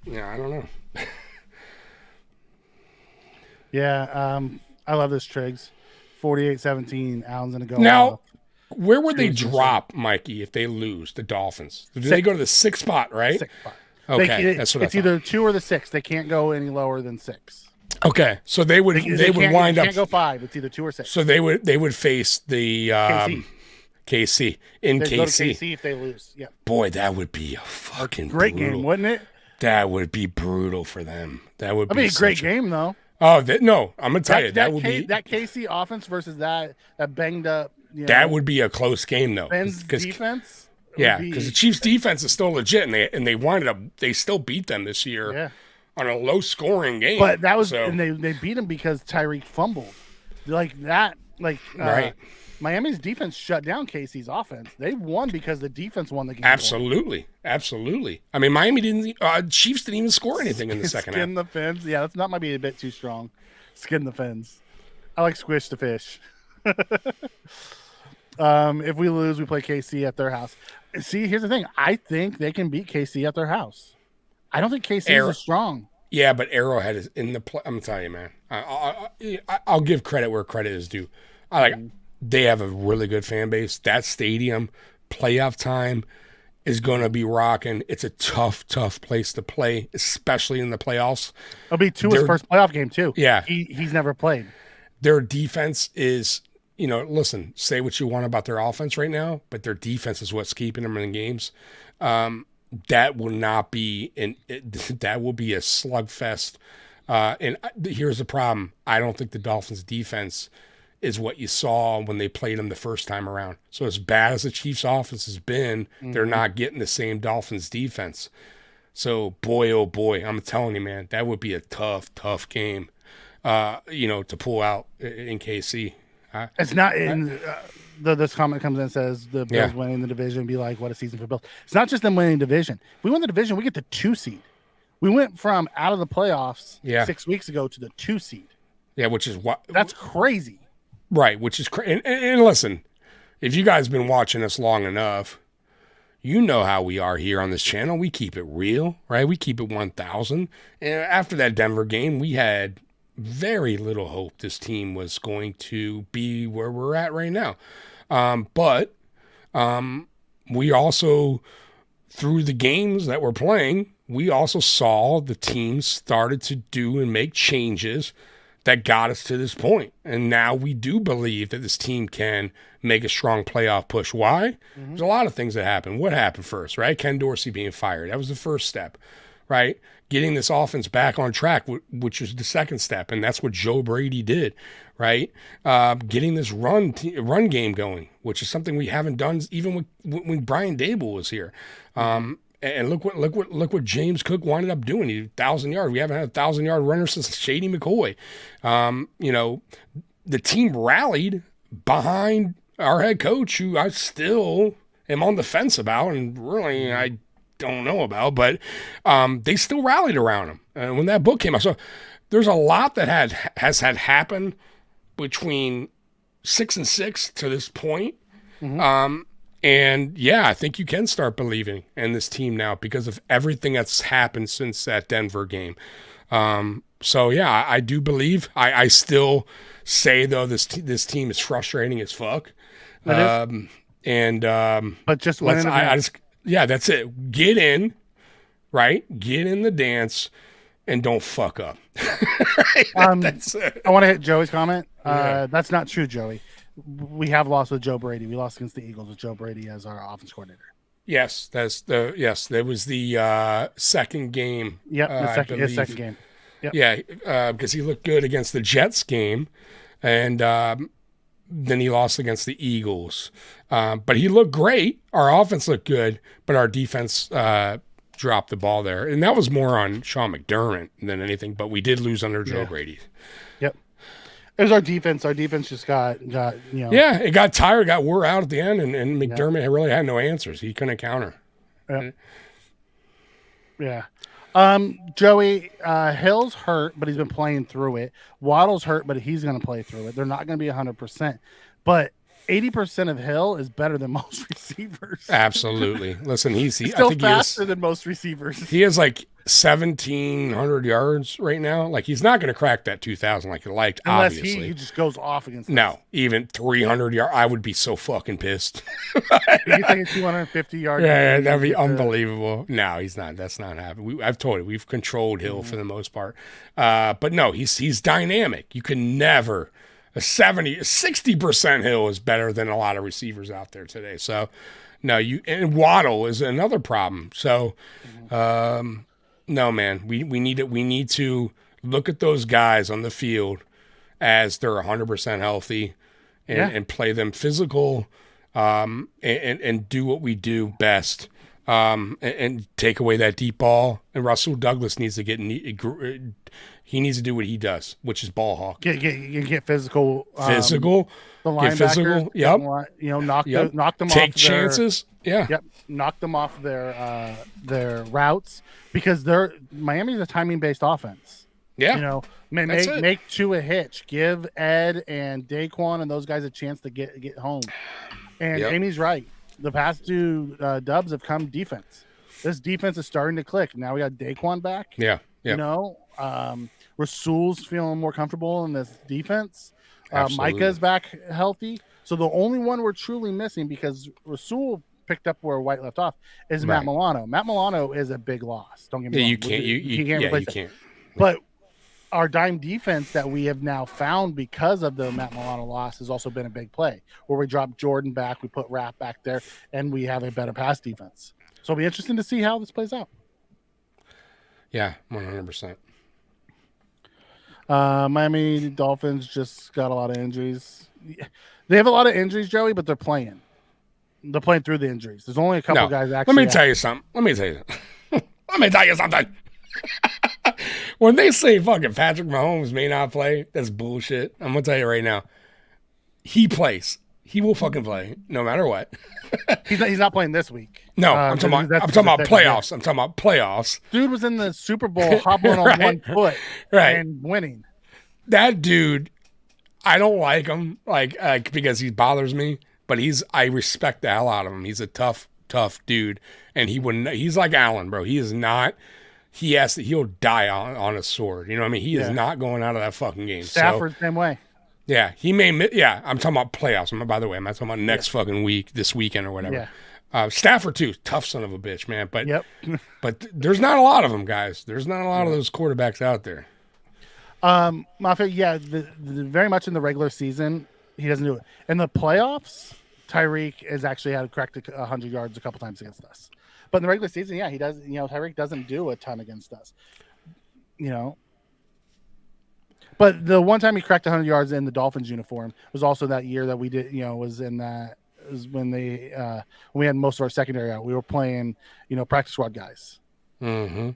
Yeah, I don't know. Yeah, I love this Triggs. 48-17. Allen's gonna go Now, off. where would they drop, Mikey, if they lose the Dolphins? Do they go to the 6th spot, right? 6th spot. Okay, that's what I it's thought. either 2 or the 6. They can't go any lower than 6. Okay, so they would wind up. Can't go 5. It's either 2 or 6. So they would face the KC in They KC. go to KC if they lose. Yeah, Boy, that would be a fucking great brutal game, wouldn't it? That would be brutal for them. That would That'd be be a great such game, though. Oh, no, I'm gonna tell you that would be that KC offense versus that banged up. That would be a close game though. Ben's defense. Yeah, because the Chiefs' defense is still legit, and they winded up. They still beat them this year. Yeah. On a low-scoring game. But that was, and they beat him because Tyreek fumbled. Right. Miami's defense shut down KC's offense. They won because the defense won the game. Absolutely. I mean, Miami didn't. Chiefs didn't even score anything in the second half. Skin the fins. Yeah, that might be a bit too strong. Skin the fins. I like squish the fish. If we lose, we play KC at their house. See, here's the thing. I think they can beat KC at their house. I don't think KC is strong. Yeah, but Arrowhead is in the play. I'm telling you, man. I'll give credit where credit is due. They have a really good fan base. That stadium, playoff time, is going to be rocking. It's a tough place to play, especially in the playoffs. It'll be his first playoff game, too. Yeah. He's never played. Their defense is, listen, say what you want about their offense right now, but their defense is what's keeping them in games. That will not be that will be a slugfest. And here's the problem. I don't think the Dolphins defense is what you saw when they played them the first time around. So as bad as the Chiefs offense has been, they're not getting the same Dolphins defense. So boy, oh boy, I'm telling you, man, that would be a tough game, to pull out in KC. It's not in this comment comes in and says the Bills winning the division be like, what a season for Bills. It's not just them winning the division. If we win the division, we get the 2 seed. We went from out of the playoffs 6 weeks ago to the 2 seed. Yeah, which is what that's crazy. Right, which is crazy. And listen, if you guys been watching us long enough, you know how we are here on this channel. We keep it real, right? We keep it 1,000. And after that Denver game, we had very little hope this team was going to be where we're at right now. But we also, through the games that we're playing, we also saw the team started to do and make changes that got us to this point. And now we do believe that this team can make a strong playoff push. Why? There's a lot of things that happened. What happened first, right? Ken Dorsey being fired. That was the first step, right? Getting this offense back on track, which was the second step. And that's what Joe Brady did, right? Getting this run game going, which is something we haven't done even when Brian Dable was here. And look what James Cook winded up doing. He 1,000 yards. We haven't had a 1,000-yard runner since Shady McCoy. The team rallied behind our head coach, who I still am on the fence about, and really I don't know about, but they still rallied around him. And when that book came out, so there's a lot that has had happen between 6-6 to this point. And yeah, I think you can start believing in this team now because of everything that's happened since that Denver game. So yeah, I do believe. I still say though this team is frustrating as fuck. But just that's it. Get in, right? Get in the dance, and don't fuck up. That's it. I want to hit Joey's comment. That's not true, Joey. We have lost with Joe Brady. We lost against the Eagles with Joe Brady as our offense coordinator. Yes, that was the second game. Yep, his second game. Yep. Yeah, because he looked good against the Jets game, and then he lost against the Eagles. But he looked great. Our offense looked good, but our defense dropped the ball there, and that was more on Sean McDermott than anything. But we did lose under Joe Brady. Yep. It was our defense. Our defense just got Yeah, it got tired, got wore out at the end, and McDermott really had no answers. He couldn't counter. Yeah. Joey, Hill's hurt, but he's been playing through it. Waddle's hurt, but he's going to play through it. They're not going to be 100%. But 80% of Hill is better than most receivers. Absolutely. Listen, he's still faster than most receivers. He has like 1,700 yards right now. Like, he's not going to crack that 2,000 like he liked, unless obviously. he just goes off against us. No, even 300 yards. I would be so fucking pissed. You think a 250 yard? Yeah, that'd be unbelievable. No, he's not. That's not happening. I've told you, we've controlled Hill for the most part. But no, he's dynamic. You can never. A 60% Hill is better than a lot of receivers out there today. So, no, and Waddle is another problem. So, no, man, we need to look at those guys on the field as they're 100% healthy and play them physical, and do what we do best. And take away that deep ball. And Russell Douglas needs to he needs to do what he does, which is ball hawk. Get physical. Physical. The linebackers. Get physical. Yep. Knock them off. Take chances. Yep. Knock them off their routes, because Miami's a timing based offense. Yeah. Make two a hitch. Give Ed and Daquan and those guys a chance to get home. And Amy's right. The past two dubs have come defense. This defense is starting to click. Now we got Daquan back. Yeah. Rasul's feeling more comfortable in this defense. Micah's back healthy. So the only one we're truly missing, because Rasul picked up where White left off, is Matt Milano. Matt Milano is a big loss. Don't get me wrong. You can't replace it. But our dime defense that we have now found because of the Matt Milano loss has also been a big play, where we dropped Jordan back, we put Rapp back there, and we have a better pass defense. So it'll be interesting to see how this plays out. Yeah, 100%. Miami Dolphins just got a lot of injuries. They have a lot of injuries, Joey, but they're playing. They're playing through the injuries. There's only a couple guys actually. Let me tell you something. When they say fucking Patrick Mahomes may not play, that's bullshit. I'm going to tell you right now. He plays. He will fucking play no matter what. He's not playing this week. No, I'm talking about playoffs. I'm talking about playoffs. Dude was in the Super Bowl hobbling on one foot and winning. That dude, I don't like him because he bothers me, but I respect the hell out of him. He's a tough dude, and he's like Allen, bro. He is not. He'll die on a sword. You know what I mean? He is not going out of that fucking game. Stafford same way. Yeah, he may. Yeah, I'm talking about playoffs. By the way, I'm not talking about next fucking week, this weekend or whatever. Yeah. Stafford too, tough son of a bitch, man. But but there's not a lot of them, guys. There's not a lot of those quarterbacks out there. Mafia, very much in the regular season, he doesn't do it. In the playoffs, Tyreek has actually had cracked 100 yards a couple times against us. But in the regular season, he does. Tyreek doesn't do a ton against us. But the one time he cracked 100 yards in the Dolphins uniform was also that year that we did. Was when we had most of our secondary out. We were playing, practice squad guys. Mm-hmm.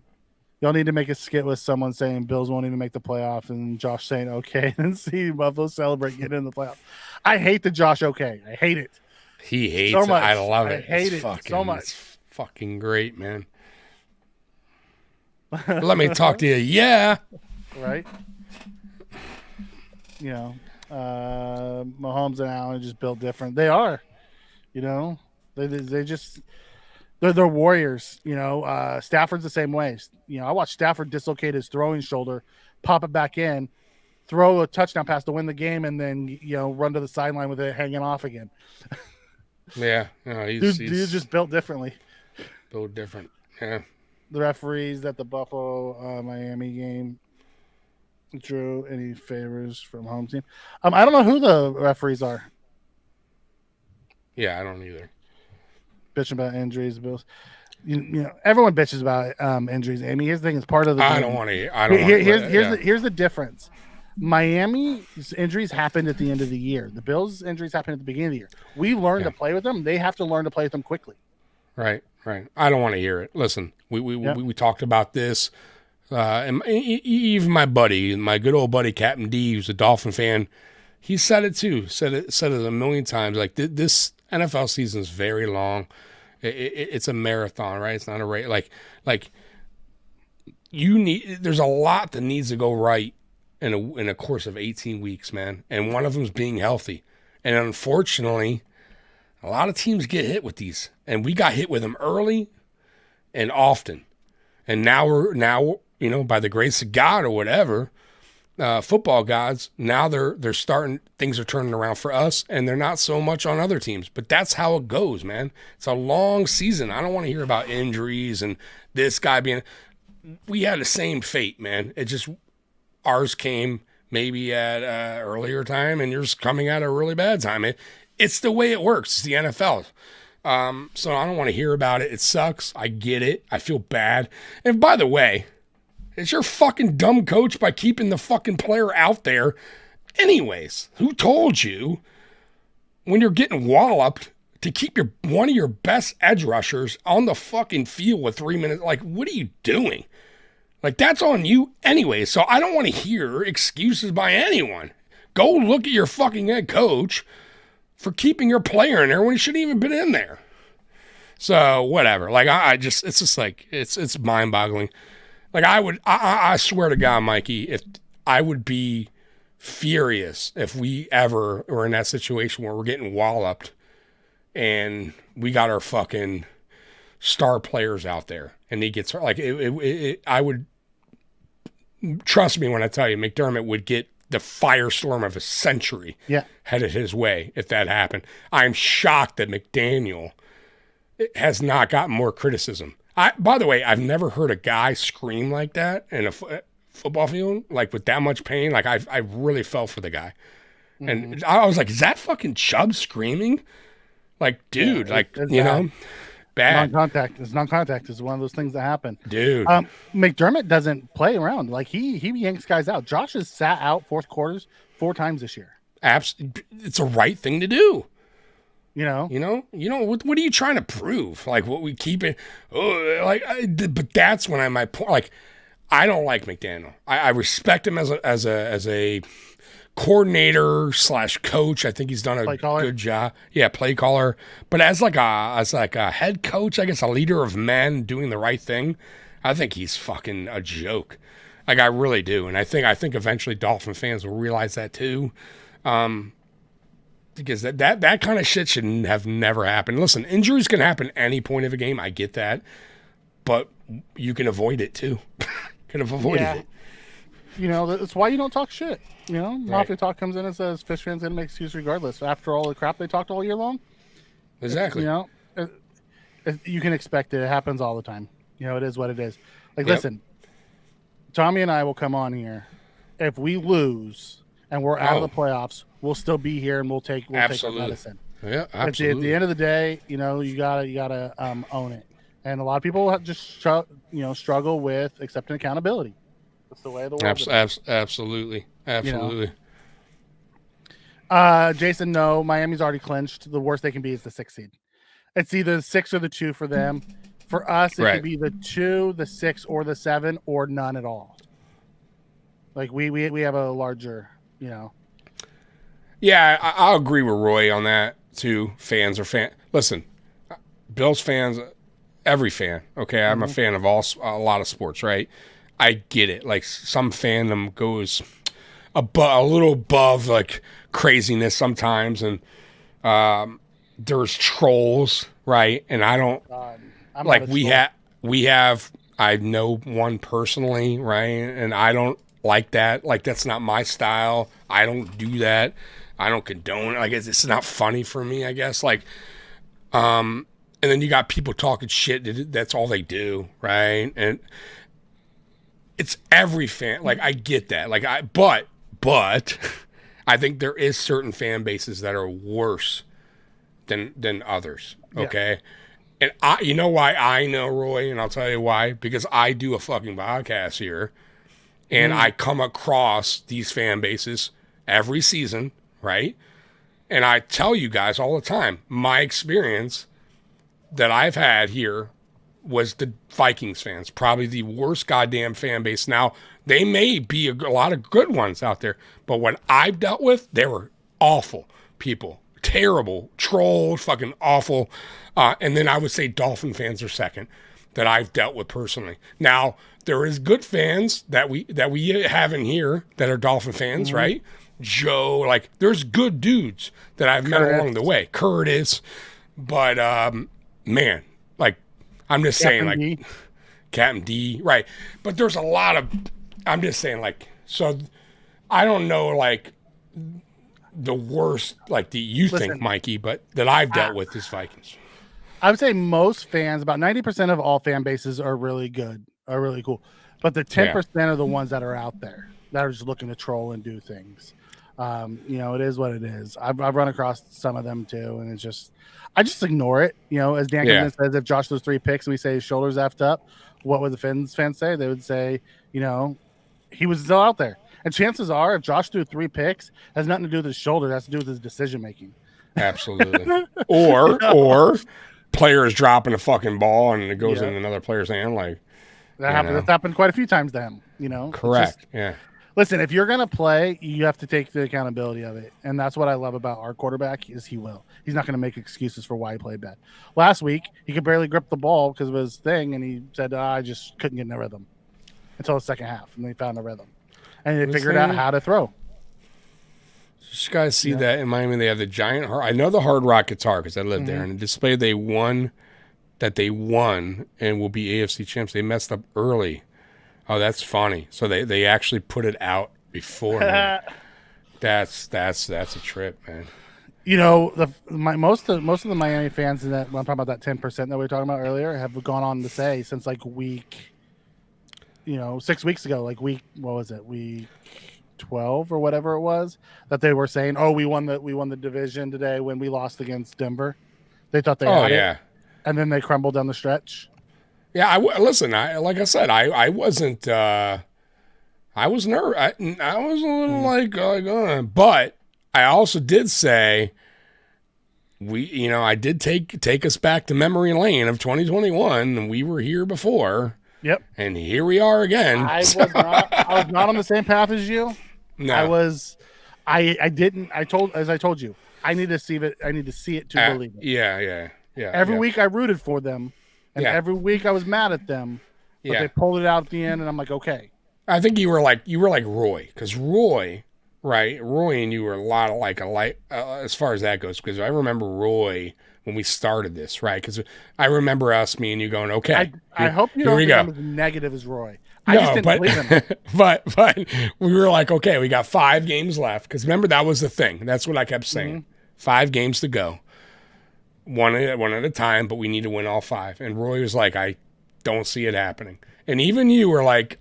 Y'all need to make a skit with someone saying Bills won't even make the playoff, and Josh saying okay, and see Buffalo celebrate getting in the playoff. I hate the Josh okay. I hate it. He hates so much. I love it. I hate it so much. It's fucking great, man. Let me talk to you. Yeah. Right. Mahomes and Allen just built different. They are. They just. They're warriors, Stafford's the same way. I watched Stafford dislocate his throwing shoulder, pop it back in, throw a touchdown pass to win the game, and then, run to the sideline with it hanging off again. Yeah. No, he's just built differently. Built different. Yeah. The referees at the Buffalo Miami game drew any favors from home team. I don't know who the referees are. Yeah, I don't either. Bitching about injuries, Bills. Everyone bitches about injuries. Amy, here's the thing: it's part of the game. I don't want to. Here's the difference. Miami's injuries happened at the end of the year. The Bills' injuries happened at the beginning of the year. We learned to play with them. They have to learn to play with them quickly. Right. Right. I don't want to hear it. Listen, we talked about this. And even my buddy, my good old buddy, Captain D, who's a Dolphin fan, he said it too. Said it a million times. Like this NFL season is very long. It's a marathon, right? It's not a race. Like there's a lot that needs to go right in a course of 18 weeks, man. And one of them is being healthy. And unfortunately, a lot of teams get hit with these, and we got hit with them early and often. And now you know, by the grace of God or whatever, football gods, now they're starting, things are turning around for us, and they're not so much on other teams. But that's how it goes, man. It's a long season. I don't want to hear about injuries and this guy being. We had the same fate, man. It just, ours came maybe at an earlier time, and yours coming at a really bad time. It's the way it works. It's the NFL. So I don't want to hear about it. It sucks. I get it. I feel bad. And by the way, it's your fucking dumb coach by keeping the fucking player out there. Anyways, who told you when you're getting walloped to keep one of your best edge rushers on the fucking field with 3 minutes? Like, what are you doing? Like, that's on you anyway. So I don't want to hear excuses by anyone. Go look at your fucking head coach for keeping your player in there when he shouldn't even been in there. So whatever. Like it's just like, it's mind boggling. Like I swear to God, Mikey, if I would be furious if we ever were in that situation where we're getting walloped and we got our fucking star players out there and he gets like I would, trust me when I tell you, McDermott would get the firestorm of a century headed his way if that happened. I'm shocked that McDaniel has not gotten more criticism. By the way, I've never heard a guy scream like that in a football field, like with that much pain. Like I really felt for the guy. Mm-hmm. And I was like, is that fucking Chubb screaming? Like, dude, you know, bad. Non-contact. It's non-contact. It's one of those things that happen. Dude. McDermott doesn't play around. Like he yanks guys out. Josh has sat out fourth quarters 4 times this year. It's a right thing to do. You know, what are you trying to prove? Like, what we keep it, but that's when my point. Like, I don't like McDaniel. I respect him as a coordinator / coach. I think he's done a good job. Yeah, play caller. But as like a head coach, I guess a leader of men doing the right thing, I think he's fucking a joke. Like, I really do, and I think eventually Dolphin fans will realize that too. Because that kind of shit should have never happened. Listen, injuries can happen any point of a game. I get that. But you can avoid it, too. Could have avoided it. You know, that's why you don't talk shit. You know, Right. Mafia Talk comes in and says Fish fans going to make excuse regardless. After all the crap they talked all year long. Exactly. You know, you can expect it. It happens all the time. You know, it is what it is. Like, listen, Tommy and I will come on here. If we lose and we're out of the playoffs, we'll still be here and we'll take our medicine. Yeah, absolutely. At the end of the day, you know, you gotta own it. And a lot of people just struggle with accepting accountability. That's the way of the world. Absolutely. You know? Jason, no, Miami's already clinched. The worst they can be is the 6th seed. It's either the 6 or the 2 for them. For us, it could be the 2, the 6, or the 7, or none at all. Like we have a larger, you know. Yeah, I'll agree with Roy on that too. Fans are fan. Listen, Bills fans, every fan. Okay, I'm a fan of a lot of sports, right? I get it. Like some fandom goes a little above like craziness sometimes, and there's trolls, right? And I don't like we have. I know one personally, right? And I don't like that. Like that's not my style. I don't do that. I don't condone it. Like it's not funny for me, I guess. Like, and then you got people talking shit. That's all they do, right? And it's every fan. Like I get that. Like but I think there is certain fan bases that are worse than others. Okay. Yeah. And you know why I know, Roy, and I'll tell you why. Because I do a fucking podcast here, and I come across these fan bases every season, right? And I tell you guys all the time, my experience that I've had here was the Vikings fans. Probably the worst goddamn fan base. Now, they may be a lot of good ones out there, but what I've dealt with, they were awful people. Terrible, trolls, fucking awful. And then I would say Dolphin fans are second that I've dealt with personally. Now, there is good fans that we have in here that are Dolphin fans, right? Joe, like, there's good dudes that I've met along the way. Curtis, but man, like, I'm just saying, like, Captain D, right? But there's a lot of, I'm just saying, like, so I don't know, like, the worst, like, that you think, Mikey, but that I've dealt with is Vikings. I would say most fans, about 90% of all fan bases are really good, are really cool. But the 10% are the ones that are out there that are just looking to troll and do things. You know, it is what it is. I've run across some of them too, and it's just, I just ignore it. You know, as Dan says, if Josh throws 3 picks and we say his shoulders effed up, what would the fans say? They would say, you know, he was still out there. And chances are, if Josh threw 3 picks, it has nothing to do with his shoulder. It has to do with his decision making. Absolutely. or players dropping a fucking ball and it goes in another player's hand. Like that happened. That's happened quite a few times to him. You know, correct. Listen, if you're gonna play, you have to take the accountability of it, and that's what I love about our quarterback is he will. He's not gonna make excuses for why he played bad. Last week, he could barely grip the ball because of his thing, and he said, "I just couldn't get in the rhythm until the second half," and they found the rhythm, and they figured out how to throw. You guys see that in Miami? They have the giant. I know the Hard Rock guitar because I lived there, and the display they won and will be AFC champs. They messed up early. Oh, that's funny. So they actually put it out before. That's a trip, man. You know, most of the Miami fans that when I'm talking about that 10% that we were talking about earlier have gone on to say since like week, 6 weeks ago, like week 12 or whatever it was, that they were saying, "Oh, we won the division today when we lost against Denver." They thought they had it, and then they crumbled down the stretch. Yeah, listen. Like I said, I wasn't. I was nervous. I was a little but I also did say I did take us back to memory lane of 2021, and we were here before. Yep. And here we are again. I was not on the same path as you. No. I was. I didn't. I told you. I need to see it. I need to see it to believe it. Yeah. Every week I rooted for them. And every week I was mad at them, but they pulled it out at the end, and I'm like, okay. I think you were like Roy, because Roy and you were a lot of as far as that goes, because I remember Roy when we started this, right? Because I remember me and you going, okay. I hope you don't think I'm as negative as Roy. I just didn't believe him. But we were like, okay, we got 5 games left, because remember that was the thing. That's what I kept saying. 5 games to go. One at a time, but we need to win all 5. And Roy was like, I don't see it happening. And even you were like,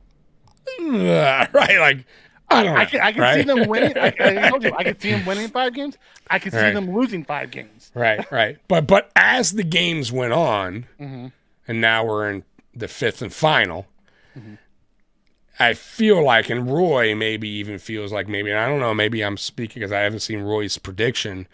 right? Like, I don't know. I can see them winning. I told you, I could see them winning 5 games. I could see them losing 5 games. Right. But as the games went on, and now we're in the 5th and final, I feel like, and Roy maybe even feels like and I don't know, maybe I'm speaking because I haven't seen Roy's prediction,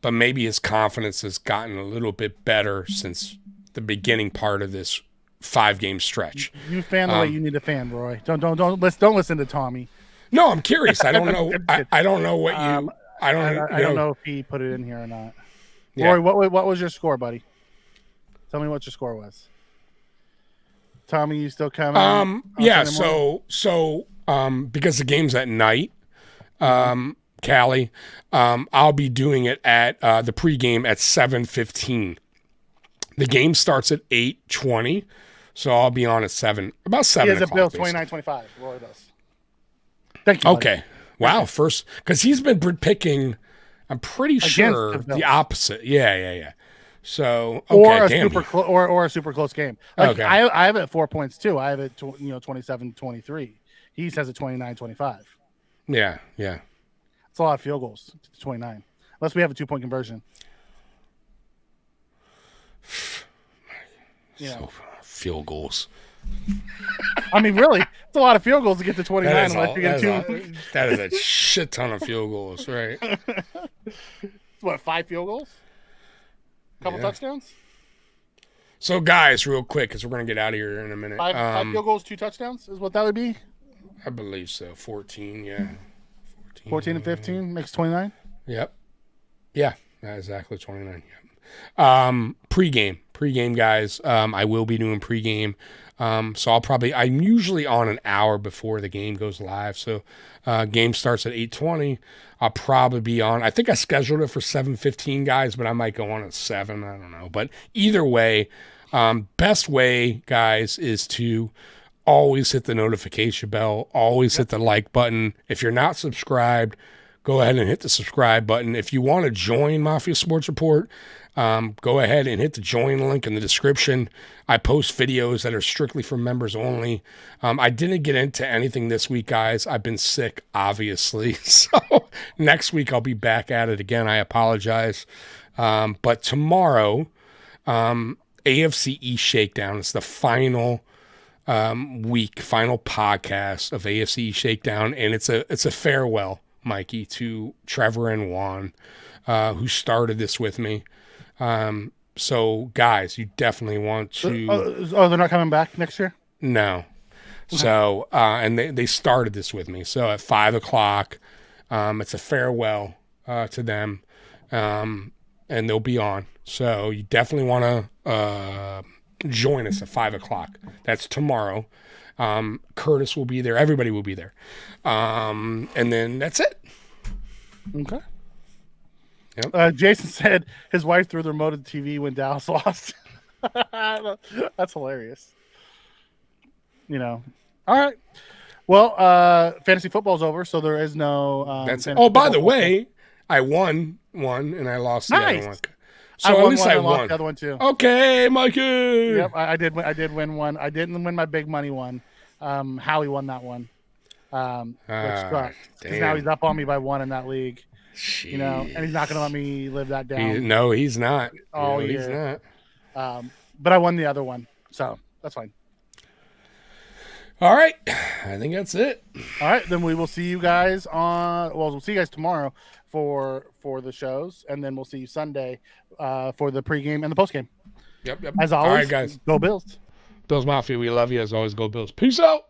but maybe his confidence has gotten a little bit better since the beginning part of this 5-game stretch. You fan the way you need to fan, Roy. Don't listen to Tommy. No, I'm curious. I don't know. I don't know what you. I don't know if he put it in here or not. Yeah. Roy, what was your score, buddy? Tell me what your score was. Tommy, you still coming? Yeah. So because the game's at night, Cali, I'll be doing it at the pregame at 7:15. The game starts at 8:20, so I'll be on at about 7 He has o'clock. a bill 29-25. Roy does. Thank you. Okay. Buddy. Wow. First, because he's been picking, I'm pretty sure the opposite. Yeah. So or a super close game. Like, okay. I have it at 4 points too. I have it 27-23. He says it 29-25. Yeah. It's a lot of field goals to 29, unless we have a 2-point conversion. So field goals. I mean, really, it's a lot of field goals to get to 29 unless you get 2. That is a shit ton of field goals, right? What, 5 field goals? Couple touchdowns? So, guys, real quick, because we're going to get out of here in a minute. 5 field goals, 2 touchdowns is what that would be? I believe so. 14, yeah. 14 and 15 makes 29? Yep. Yeah, exactly 29. Yep. Pre-game, guys. I will be doing pre-game. So I'm usually on an hour before the game goes live. So game starts at 8:20. I'll probably be on. I think I scheduled it for 7:15, guys, but I might go on at 7. I don't know. But either way, best way, guys, is to always hit the notification bell. Always hit the like button. If you're not subscribed, go ahead and hit the subscribe button. If you want to join Mafia Sports Report, go ahead and hit the join link in the description. I post videos that are strictly for members only. I didn't get into anything this week, guys. I've been sick, obviously. So next week I'll be back at it again. I apologize. But tomorrow, AFC East Shakedown is the final final podcast of AFC East Shakedown, and it's a farewell, Mikey, to Trevor and Juan, who started this with me. So, guys, you definitely want to... they're not coming back next year? No. So, and they started this with me. So, at 5 o'clock, it's a farewell to them, and they'll be on. So, you definitely want to join us at 5 o'clock. That's tomorrow. Curtis will be there. Everybody will be there. And then that's it. Okay. Yep. Jason said his wife threw the remote at the TV when Dallas lost. That's hilarious. All right. Well, fantasy football's over, so there is no. That's it. Oh, by the way, I won one and I lost the other one. So at least I won. The other one too. Okay, Mikey. Yep, I did win one. I didn't win my big money one. Howie won that one. Which sucks. Because now he's up on me by 1 in that league. Jeez. And he's not going to let me live that down. No, he's not. Oh, he's not. But I won the other one, so that's fine. All right, I think that's it. All right, then we will see you guys we'll see you guys tomorrow for the shows, and then we'll see you Sunday for the pregame and the postgame. Yep. As always, all right, guys. Go Bills. Bills Mafia, we love you as always. Go Bills. Peace out.